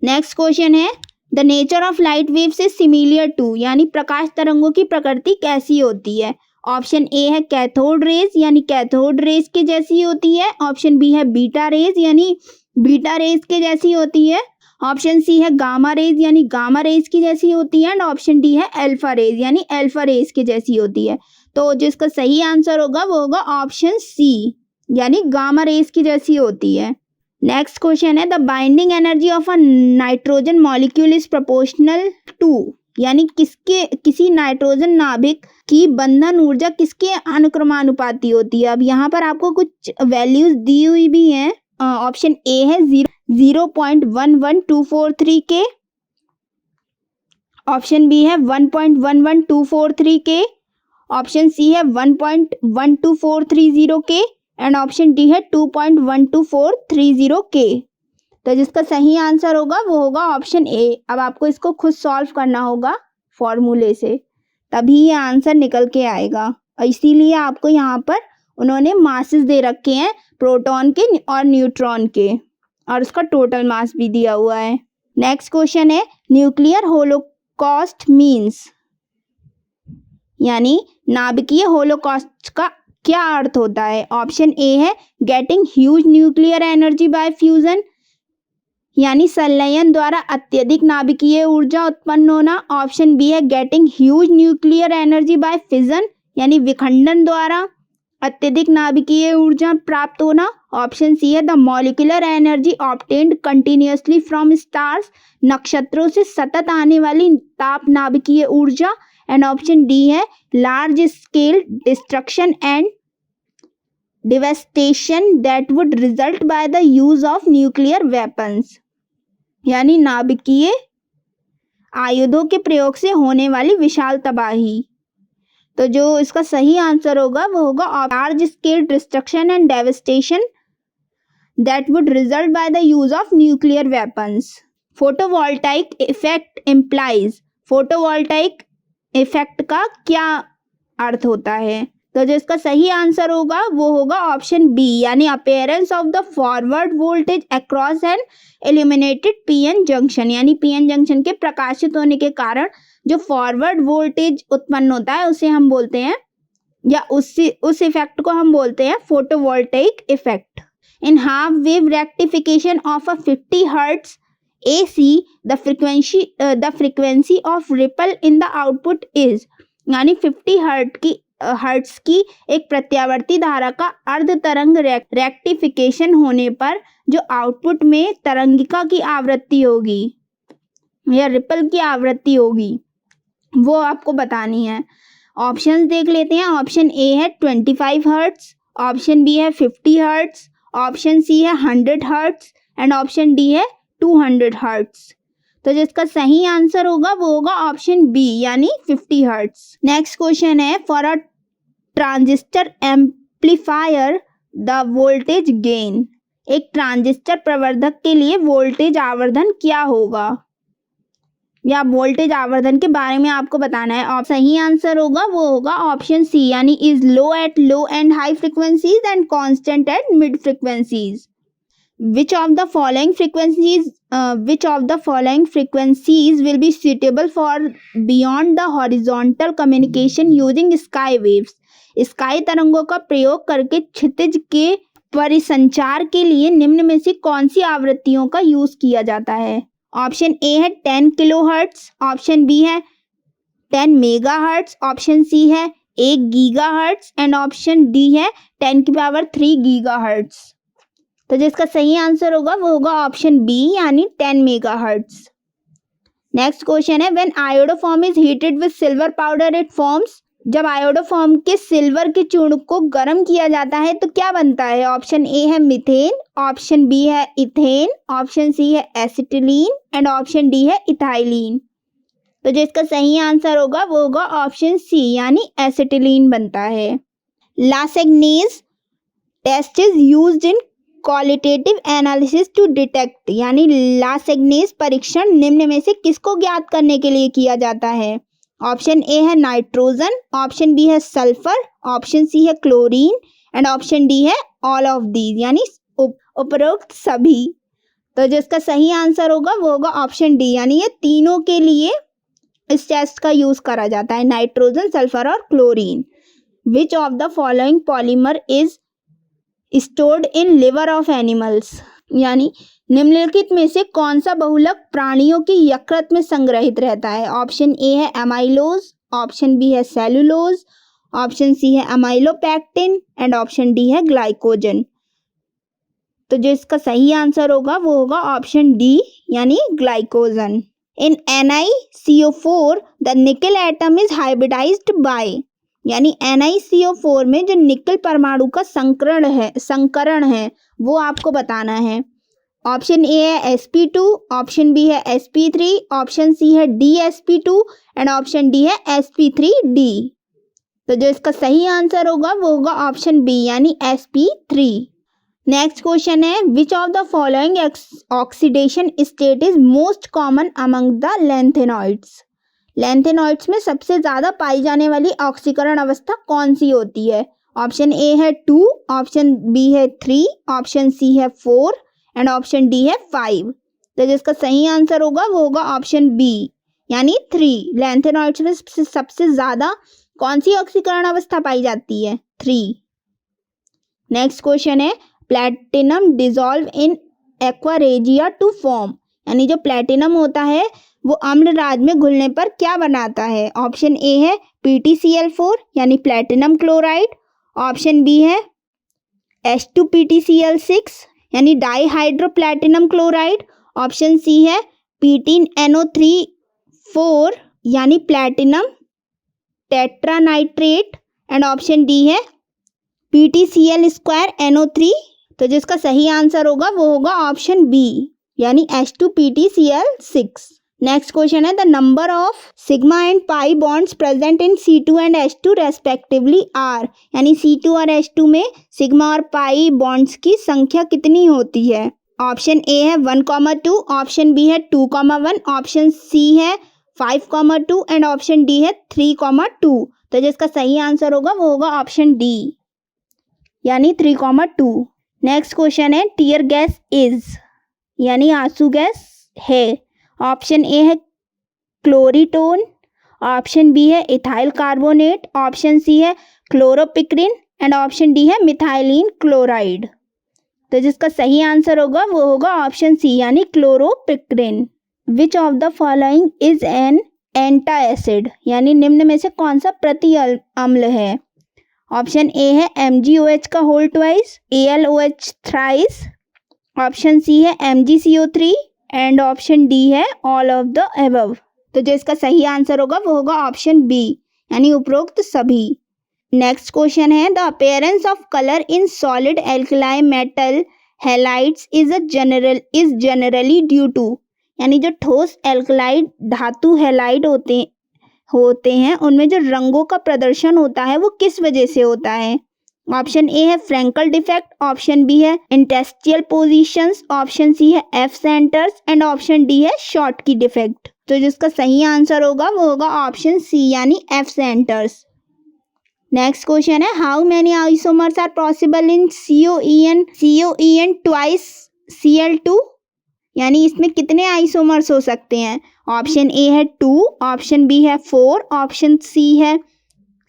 नेक्स्ट क्वेश्चन है the nature of light waves is similar to, यानी प्रकाश तरंगों की प्रकृति कैसी होती है। ऑप्शन ए है कैथोड रेज, यानी कैथोड रेज के जैसी होती है। ऑप्शन बी है बीटा रेज, यानी बीटा रेज के जैसी होती है। ऑप्शन सी है गामा रेज, यानी गामा रेज की जैसी होती है एंड ऑप्शन डी है अल्फा रेज, यानी अल्फा रेज की जैसी होती है। तो जिसका सही आंसर होगा वो होगा ऑप्शन सी यानी गामा रेज की जैसी होती है। नेक्स्ट क्वेश्चन है the binding energy of a nitrogen molecule is proportional to, यानी किसी नाइट्रोजन नाभिक की बंधन ऊर्जा किसके अनुक्रमानुपाती होती है। अब यहाँ पर आपको कुछ वैल्यूज दी हुई भी हैं। ऑप्शन ए है 0.11243 के, ऑप्शन बी है 1.11243 के, ऑप्शन सी है 1.12430 के एंड ऑप्शन डी है 2.12430 के। तो जिसका सही आंसर होगा वो होगा ऑप्शन ए। अब आपको इसको खुद सॉल्व करना होगा फॉर्मूले से, तभी ये आंसर निकल के आएगा। और इसीलिए आपको यहाँ पर उन्होंने मासेस दे रखे हैं प्रोटॉन के और न्यूट्रॉन के, और उसका टोटल मास भी दिया हुआ है। नेक्स्ट क्वेश्चन है न्यूक्लियर होलोकॉस्ट मीन्स, यानी नाभिकीय होलोकॉस्ट का क्या अर्थ होता है। ऑप्शन ए है getting huge nuclear energy by fusion, यानी संलयन द्वारा अत्यधिक नाभिकीय ऊर्जा उत्पन्न होना। ऑप्शन बी है getting huge nuclear energy by fission, यानी विखंडन द्वारा अत्यधिक नाभिकीय ऊर्जा प्राप्त होना। ऑप्शन सी है the molecular energy obtained continuously from stars, नक्षत्रों से सतत आने वाली ताप नाभिकीय ऊर्जा। एंड ऑप्शन डी है large scale destruction and devastation that would result by the use of nuclear weapons, यानी नाभिकीय आयुधों के प्रयोग से होने वाली विशाल तबाही। तो जो इसका सही आंसर होगा वो होगा large scale destruction and devastation that would result by the use of nuclear weapons. Photovoltaic effect implies, photovoltaic effect का क्या अर्थ होता है? तो जो इसका सही आंसर होगा वो होगा ऑप्शन बी, यानी appearance of the forward voltage across N illuminated PN junction, यानी पीएन जंक्शन के प्रकाशित होने के कारण जो फॉरवर्ड वोल्टेज उत्पन्न होता है उसे हम बोलते हैं, या उस इफेक्ट को हम बोलते हैं photovoltaic effect. In half wave rectification of a 50 hertz AC, the frequency of ripple in the output is, यानी 50 हर्ट्ज की एक प्रत्यावर्ती धारा का अर्ध तरंग रेक्टिफिकेशन होने पर जो आउटपुट में तरंगिका की आवृत्ति होगी या रिपल की आवृत्ति होगी वो आपको बतानी है। ऑप्शंस देख लेते हैं। ऑप्शन ए है 25 हर्ट्ज, ऑप्शन बी है 50 हर्ट्ज, ऑप्शन सी है 100 हर्ट्ज एंड ऑप्शन डी है 200 हर्ट्ज। तो जिसका सही आंसर होगा वो होगा ऑप्शन बी, यानी 50 हर्ट्ज। नेक्स्ट क्वेश्चन है for a transistor amplifier the voltage gain, एक ट्रांजिस्टर प्रवर्धक के लिए वोल्टेज आवर्धन क्या होगा, या वोल्टेज आवर्धन के बारे में आपको बताना है। और सही आंसर होगा वो होगा ऑप्शन सी, यानी is low at low and high frequencies and constant at mid frequencies. Which of the following frequencies will be suitable for beyond the horizontal communication using sky waves? Sky तरंगों का प्रयोग करके क्षितिज के परिसंचार के लिए निम्न में से कौन सी आवृत्तियों का यूज किया जाता है? ऑप्शन ए है 10 किलोहर्ट्ज, ऑप्शन बी है 10 मेगाहर्ट्ज, ऑप्शन सी है 1 गीगाहर्ट्ज एंड ऑप्शन डी है 10⁻³ गीगाहर्ट्ज। तो जिसका सही आंसर होगा वो होगा ऑप्शन बी, यानी 10 मेगाहर्ट्ज। नेक्स्ट क्वेश्चन है when iodoform is heated with silver powder it forms, जब आयोडोफॉर्म के सिल्वर के चूर्ण को गर्म किया जाता है तो क्या बनता है? ऑप्शन ए है मीथेन, ऑप्शन बी है इथेन, ऑप्शन सी है एसिटिलीन एंड ऑप्शन डी है इथाइलीन। तो जिसका सही आंसर होगा वो होगा ऑप्शन सी, यानी एसिटिलीन बनता है। Lassaigne's test is used in qualitative analysis to detect, यानी लासेग्नेज परीक्षण निम्न में से किसको ज्ञात करने के लिए किया जाता है? ऑप्शन ए है नाइट्रोजन, ऑप्शन बी है सल्फर, ऑप्शन सी है क्लोरीन एंड ऑप्शन डी है ऑल ऑफ दीज, यानी उपरोक्त सभी। तो जिसका सही आंसर होगा वो होगा ऑप्शन डी, यानी ये तीनों के लिए इस टेस्ट का यूज करा जाता है, नाइट्रोजन, सल्फर और chlorine. Which of the following polymer is stored in liver of animals, यानी निम्नलिखित में से कौन सा बहुलक प्राणियों के यकृत में संग्रहित रहता है? ऑप्शन ए है एमाइलोज, ऑप्शन बी है सेलुलोज, ऑप्शन सी है अमाइलोपेक्टिन एंड ऑप्शन डी है ग्लाइकोजन। तो जो इसका सही आंसर होगा वो होगा ऑप्शन डी, यानी ग्लाइकोजन। इन NiCO4 द निकल एटम इज हाइब्रिडाइज्ड बाय, यानी NiCO4 में जो निकल परमाणु का संकरण है वो आपको बताना है। ऑप्शन ए है sp2, ऑप्शन बी है sp3, ऑप्शन सी है dsp2 एंड ऑप्शन डी है sp3d। तो जो इसका सही आंसर होगा वो होगा ऑप्शन बी, यानी sp3। नेक्स्ट क्वेश्चन है which of the following oxidation state is most common among the lanthanoids, lanthanoids में सबसे ज़्यादा पाई जाने वाली ऑक्सीकरण अवस्था कौन सी होती है? ऑप्शन ए है 2, ऑप्शन बी है 3, ऑप्शन सी है 4 एंड ऑप्शन डी है 5। तो जिसका सही आंसर होगा वो होगा ऑप्शन बी, यानी 3। लैंथेनॉइड्स में सबसे ज़्यादा कौन सी ऑक्सीकरण अवस्था पाई जाती है? 3। नेक्स्ट क्वेश्चन है platinum dissolve in aqua regia to form, यानी जो प्लैटिनम होता है वो अम्लराज में घुलने पर क्या बनाता है? ऑप्शन ए है PtCl4 यानी प्लैटिनम क्लोराइड, ऑप्शन बी है H2PtCl6 यानी डाईहाइड्रोप्लैटिनम क्लोराइड। ऑप्शन सी है P10NO3 4 यानी प्लैटिनम टेट्रानाइट्रेट। एंड ऑप्शन डी है PtCl2NO3। तो जिसका सही आंसर होगा वो होगा ऑप्शन बी यानी H2PtCl6। नेक्स्ट क्वेश्चन है the number of sigma and pi bonds present in C2 and H2 respectively are, यानी C2 और H2 में सिग्मा और पाई बॉन्ड्स की संख्या कितनी होती है। ऑप्शन ए है 1,2, ऑप्शन बी है 2,1, ऑप्शन सी है 5,2 एंड ऑप्शन डी है 3,2। तो जिसका सही आंसर होगा वो होगा ऑप्शन डी यानी 3,2। नेक्स्ट क्वेश्चन है टीयर गैस इज यानी आंसू गैस है। ऑप्शन ए है क्लोरीटोन, ऑप्शन बी है इथाइल कार्बोनेट, ऑप्शन सी है क्लोरोपिक्रिन एंड ऑप्शन डी है मिथाइलिन क्लोराइड। तो जिसका सही आंसर होगा वो होगा ऑप्शन सी यानी chloropicrin. Which of the following is an antacid यानी निम्न में से कौन सा प्रति अम्ल है। ऑप्शन ए है MgOH का whole twice, AlOH thrice, option C है MgCO3 एंड ऑप्शन डी है ऑल ऑफ द अबव। तो जो इसका सही आंसर होगा वो होगा ऑप्शन बी यानी उपरोक्त सभी। नेक्स्ट क्वेश्चन है the appearance of colour in solid alkali metal halides is generally due to, यानी जो ठोस एल्कलाइड धातु हैलाइड होते हैं उनमें जो रंगों का प्रदर्शन होता है वो किस वजह से होता है। ऑप्शन ए है फ्रैंकल डिफेक्ट, ऑप्शन बी है इंटेस्टियल पोजीशंस, ऑप्शन सी है F centres and option D है शॉर्ट की डिफेक्ट। तो जिसका सही आंसर होगा वो होगा ऑप्शन सी यानी एफ सेंटर्स। नेक्स्ट क्वेश्चन है how many isomers are possible in COEN twice Cl2, यानी इसमें कितने आइसोमर्स हो सकते हैं। ऑप्शन ए है 2, ऑप्शन बी है 4, ऑप्शन सी है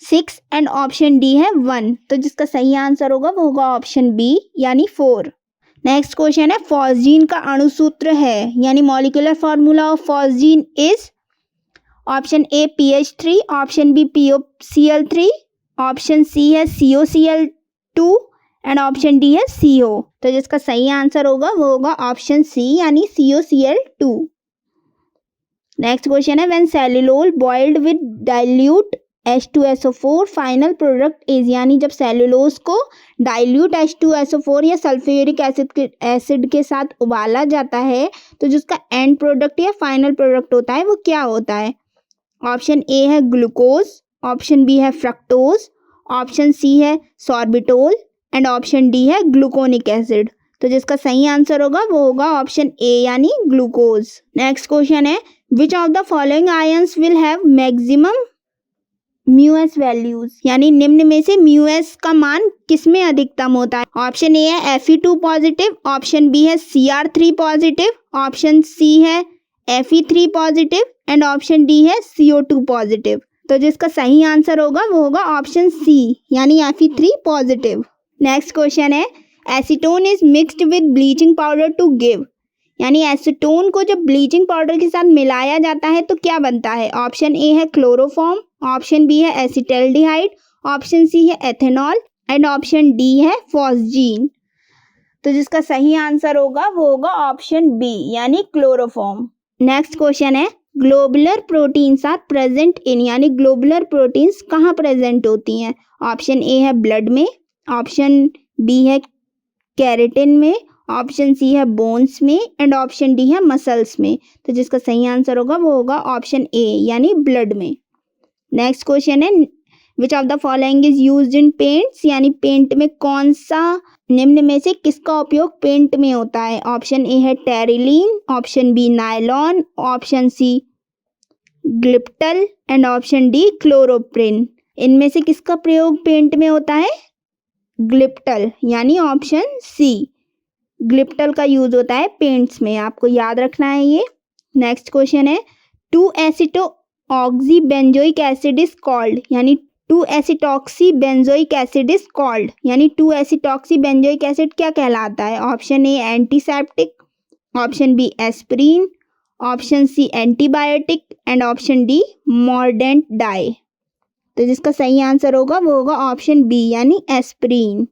6 एंड ऑप्शन डी है 1। तो जिसका सही आंसर होगा वो होगा ऑप्शन बी यानी 4। नेक्स्ट क्वेश्चन है फॉस्जीन का अणुसूत्र है यानी molecular formula of phosgene is. Option A PH3, option B POCl3, option C है COCl2 एंड ऑप्शन डी है CO। तो जिसका सही आंसर होगा वो होगा ऑप्शन सी यानी COCl2। नेक्स्ट क्वेश्चन है when cellulose boiled with dilute H2SO4 final product is, यानी जब सेल्यूलोज को डाइल्यूट H2SO4 या सल्फ्यूरिक एसिड के साथ उबाला जाता है तो जिसका एंड प्रोडक्ट या फाइनल प्रोडक्ट होता है वो क्या होता है। ऑप्शन ए है ग्लूकोज, ऑप्शन बी है फ्रक्टोज, ऑप्शन सी है सॉर्बिटोल एंड ऑप्शन डी है ग्लूकोनिक एसिड। तो जिसका सही आंसर होगा वो होगा ऑप्शन ए यानी ग्लूकोज। नेक्स्ट क्वेश्चन है which of the following ions will have maximum μs values, यानी निम्न में से μs का मान किसमें अधिकतम होता है। ऑप्शन ए है Fe2 पॉजिटिव, ऑप्शन बी है Cr3 पॉजिटिव, ऑप्शन सी है Fe3 positive and option D है CO2 पॉजिटिव। तो जिसका सही आंसर होगा वो होगा ऑप्शन सी यानी Fe3 पॉजिटिव। नेक्स्ट क्वेश्चन है acetone is mixed with bleaching powder to give, यानी एसीटोन को जब ब्लीचिंग पाउडर के साथ मिलाया जाता है तो क्या बनता है। ऑप्शन ए है क्लोरोफॉर्म, ऑप्शन बी है एसिटल्डिहाइड, ऑप्शन सी है एथेनॉल एंड ऑप्शन डी है फॉस्जीन। तो जिसका सही आंसर होगा वो होगा ऑप्शन बी यानी क्लोरोफॉर्म। नेक्स्ट क्वेश्चन है globular proteins are present in, यानी ग्लोबुलर प्रोटीन्स कहाँ प्रेजेंट होती हैं। ऑप्शन ए है ब्लड में, ऑप्शन बी है केराटिन में, ऑप्शन सी है बोन्स में एंड ऑप्शन डी है मसल्स में। तो जिसका सही आंसर होगा वो होगा ऑप्शन ए यानी ब्लड में। नेक्स्ट क्वेश्चन है which of the following is used in paints, यानी पेंट में कौन सा निम्न में से किसका उपयोग पेंट में होता है। ऑप्शन ए है terylene, option B nylon, option C glyptal and option D chloroprene. इनमें से किसका प्रयोग पेंट में होता है। ग्लिप्टल यानी ऑप्शन सी, ग्लिप्टल का यूज होता है पेंट्स में, आपको याद रखना है ये। नेक्स्ट क्वेश्चन है 2-एसिटोऑक्सीबेंजोइक एसिड इज कॉल्ड, यानी 2-एसिटॉक्सीबेंजोइक एसिड इज कॉल्ड, यानी 2-एसिटॉक्सीबेंजोइक एसिड क्या कहलाता है। Option A antiseptic, option B aspirin, option C antibiotic and option D mordant dye. तो जिसका सही आंसर होगा वो होगा ऑप्शन बी यानी एस्पिरिन।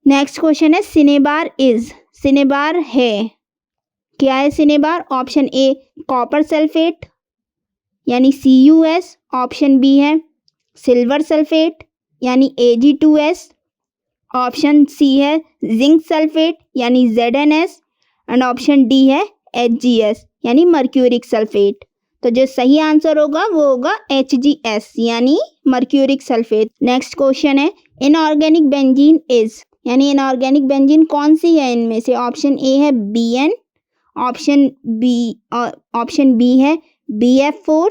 नेक्स्ट क्वेश्चन है सिनेबार इज, सिनेबार है, क्या है cinnabar? Option A copper sulphate यानी CuS, ऑप्शन बी है सिल्वर सल्फेट यानी Ag2S, ऑप्शन सी है जिंक सल्फेट यानी ZnS एंड ऑप्शन डी है HgS यानी मर्क्यूरिक सल्फेट। तो जो सही आंसर होगा वो होगा HgS यानी मर्क्यूरिक सल्फेट। नेक्स्ट क्वेश्चन है इनऑर्गेनिक बेंजीन इज, यानी इनऑर्गेनिक बेंजीन कौन सी है इनमें से? ऑप्शन ए है BN, ऑप्शन बी है BF4,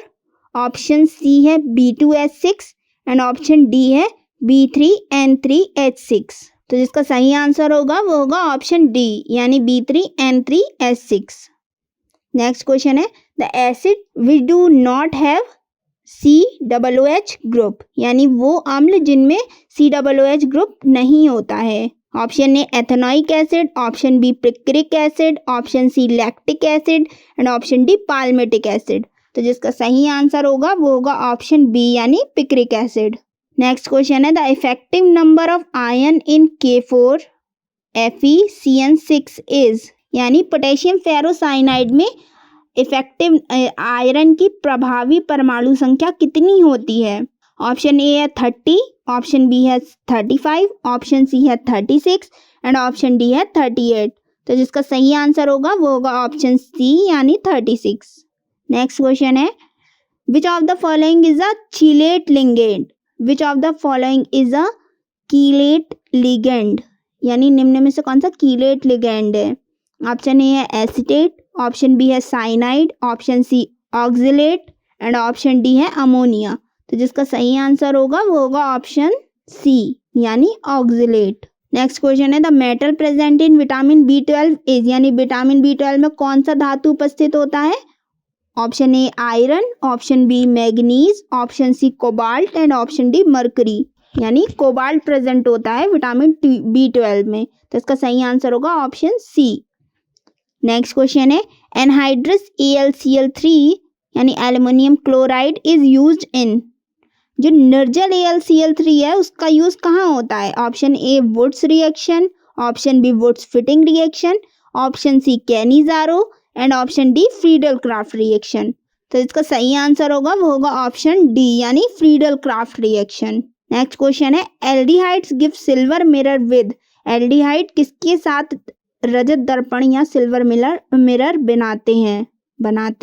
ऑप्शन सी है B2S6 एंड ऑप्शन डी है B3N3H6। तो जिसका सही आंसर होगा वो होगा ऑप्शन डी यानी B3N3H6। नेक्स्ट क्वेश्चन है the acid which do not have COOH group, यानी वो अम्ल जिनमें COOH ग्रुप नहीं होता है। Option A ethanoic acid, option B picric acid, option C lactic acid and option D palmitic acid. तो जिसका सही आंसर होगा वो होगा ऑप्शन बी यानी पिक्रिक एसिड। नेक्स्ट क्वेश्चन है the effective number of iron in K4FeCN6 is, यानी पोटेशियम फेरोसाइनाइड में इफेक्टिव आयरन की प्रभावी परमाणु संख्या कितनी होती है? ऑप्शन ए है 30, ऑप्शन बी है 35, ऑप्शन सी है 36 एंड ऑप्शन डी है 38। तो जिसका सही आंसर होगा वो होगा ऑप्शन सी यानी 36। नेक्स्ट क्वेश्चन है which of the following is a chelate ligand, which of the following is a chelate ligand, यानी निम्न में से कौन सा कीलेट लिगेंड है? ऑप्शन ए है एसीटेट, ऑप्शन बी है cyanide, option C oxalate and option D है अमोनिया। तो जिसका सही आंसर होगा वो होगा ऑप्शन सी यानी ऑक्जिलेट। नेक्स्ट क्वेश्चन है the metal present in vitamin B12 is, यानी विटामिन B12 में कौन सा धातु उपस्थित होता है? Option A iron, option B manganese, option C cobalt and option D mercury, यानी कोबाल्ट प्रेजेंट होता है विटामिन B12 में। तो इसका सही आंसर होगा ऑप्शन सी। नेक्स्ट क्वेश्चन है एनहाइड्रस AlCl3 यानी aluminium chloride is used in, जो निर्जल AlCl3 है उसका यूज कहाँ होता है? Option A Wurtz reaction, option B Wurtz Fittig reaction, option C Cannizzaro and option D Friedel Crafts reaction. तो इसका सही आंसर होगा वो होगा ऑप्शन डी यानी Friedel Crafts reaction. Next question है aldehydes give silver mirror with, aldehyde किसके साथ रजत दर्पण या सिल्वर मिरर बनाते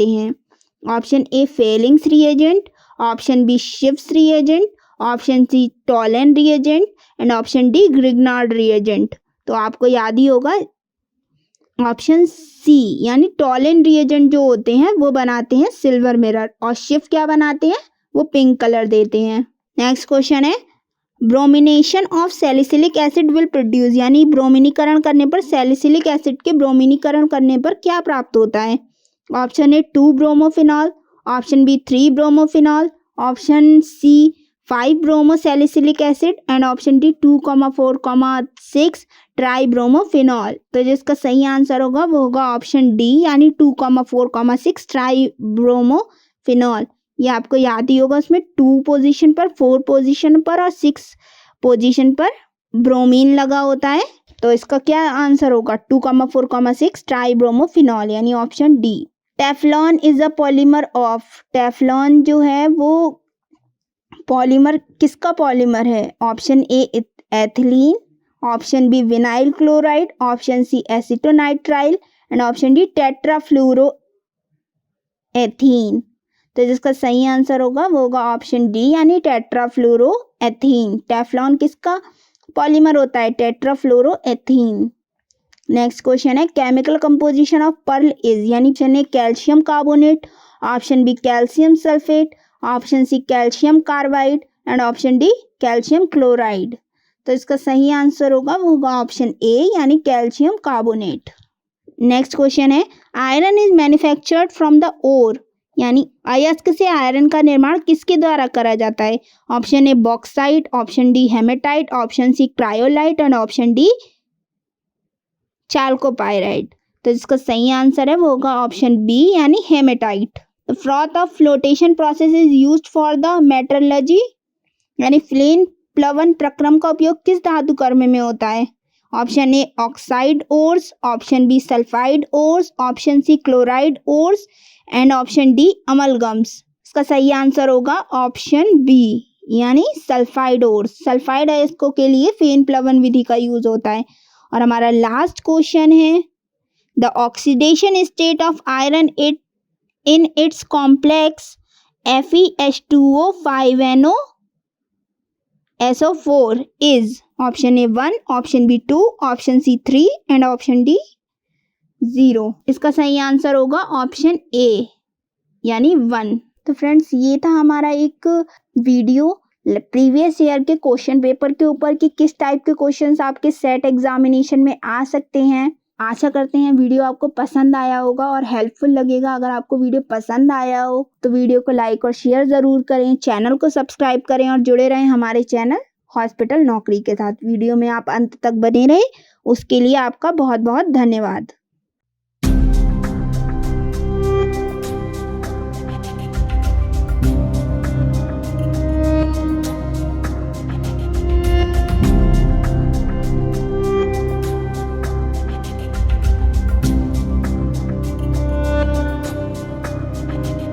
हैं? Option A Fehling's reagent, option B शिव्स reagent, option C Tollens reagent and option D Grignard reagent. तो आपको याद ही होगा ऑप्शन सी यानी टॉलन रिएजेंट जो होते हैं वो बनाते हैं सिल्वर मिरर, और शिव क्या बनाते हैं? वो पिंक कलर देते हैं। नेक्स्ट क्वेश्चन है bromination of salicylic acid will produce, यानी ब्रोमिनीकरण करने पर सैलिसिलिक एसिड के ब्रोमिनीकरण करने पर क्या प्राप्त होता है? Option A 2 bromophenol, option B 3 bromophenol, option C 5 bromosalicylic acid and option D 2,4,6 tri bromophenol. तो जिसका सही आंसर होगा वो होगा ऑप्शन डी यानी 2,4,6 ट्राई ब्रोमोफिनॉल। ये आपको याद ही होगा, उसमें 2 पोजीशन पर, 4 पोजीशन पर और 6 पोजीशन पर ब्रोमीन लगा होता है। तो इसका क्या आंसर होगा? 2,4,6 ट्राई ब्रोमोफिनॉल यानी option D. Teflon is a polymer of, Teflon जो है वो पॉलीमर किसका पॉलीमर है? Option A ethylene, option B vinyl chloride, option C acetonitrile and option D tetrafluoroethene. तो जिसका सही आंसर होगा वो होगा ऑप्शन डी यानी टेट्राफ्लोरोएथीन। टेफ्लॉन किसका पॉलीमर होता है? टेट्राफ्लोरोएथीन। नेक्स्ट क्वेश्चन है chemical composition of pearl is, यानी option A calcium carbonate, option B calcium sulphate, option C calcium carbide and option D calcium chloride. तो इसका सही आंसर होगा वो होगा ऑप्शन ए यानी कैल्शियम कार्बोनेट। नेक्स्ट क्वेश्चन है iron is manufactured from the ore, यानी अयस्क से आयरन का निर्माण किसके द्वारा करा जाता है? Option A bauxite, option D haematite, option C cryolite and option D chalcopyrite. तो इसका सही आंसर है वो होगा ऑप्शन बी यानी haematite. The froth of flotation process is used for the metallurgy, यानी फ्लेन प्लवन प्रक्रम का उपयोग किस धातु कर्म में होता है? Option A oxide ores, option B sulphide ores, option C chloride ores and option D amalgams. इसका सही आंसर होगा ऑप्शन बी यानी सल्फाइड ओर्स। सल्फाइड अयस्कों के लिए फेन प्लवन विधि का यूज होता है। और हमारा लास्ट क्वेश्चन है the oxidation state of iron in its complex FeH2O5NO SO4 is option A 1, option B 2, option C 3 and option D 0। इसका सही आंसर होगा ऑप्शन ए यानी 1। तो फ्रेंड्स ये था हमारा एक वीडियो प्रीवियस ईयर के क्वेश्चन पेपर के ऊपर कि किस टाइप के क्वेश्चंस आपके सेट एग्जामिनेशन में आ सकते हैं। आशा करते हैं वीडियो आपको पसंद आया होगा और हेल्पफुल लगेगा। अगर आपको वीडियो पसंद आया हो तो वीडियो को लाइक और शेयर ज़रूर करें, चैनल को सब्सक्राइब करें और जुड़े रहें हमारे चैनल हॉस्पिटल नौकरी के साथ। वीडियो में आप अंत तक बने रहे उसके लिए आपका बहुत बहुत धन्यवाद।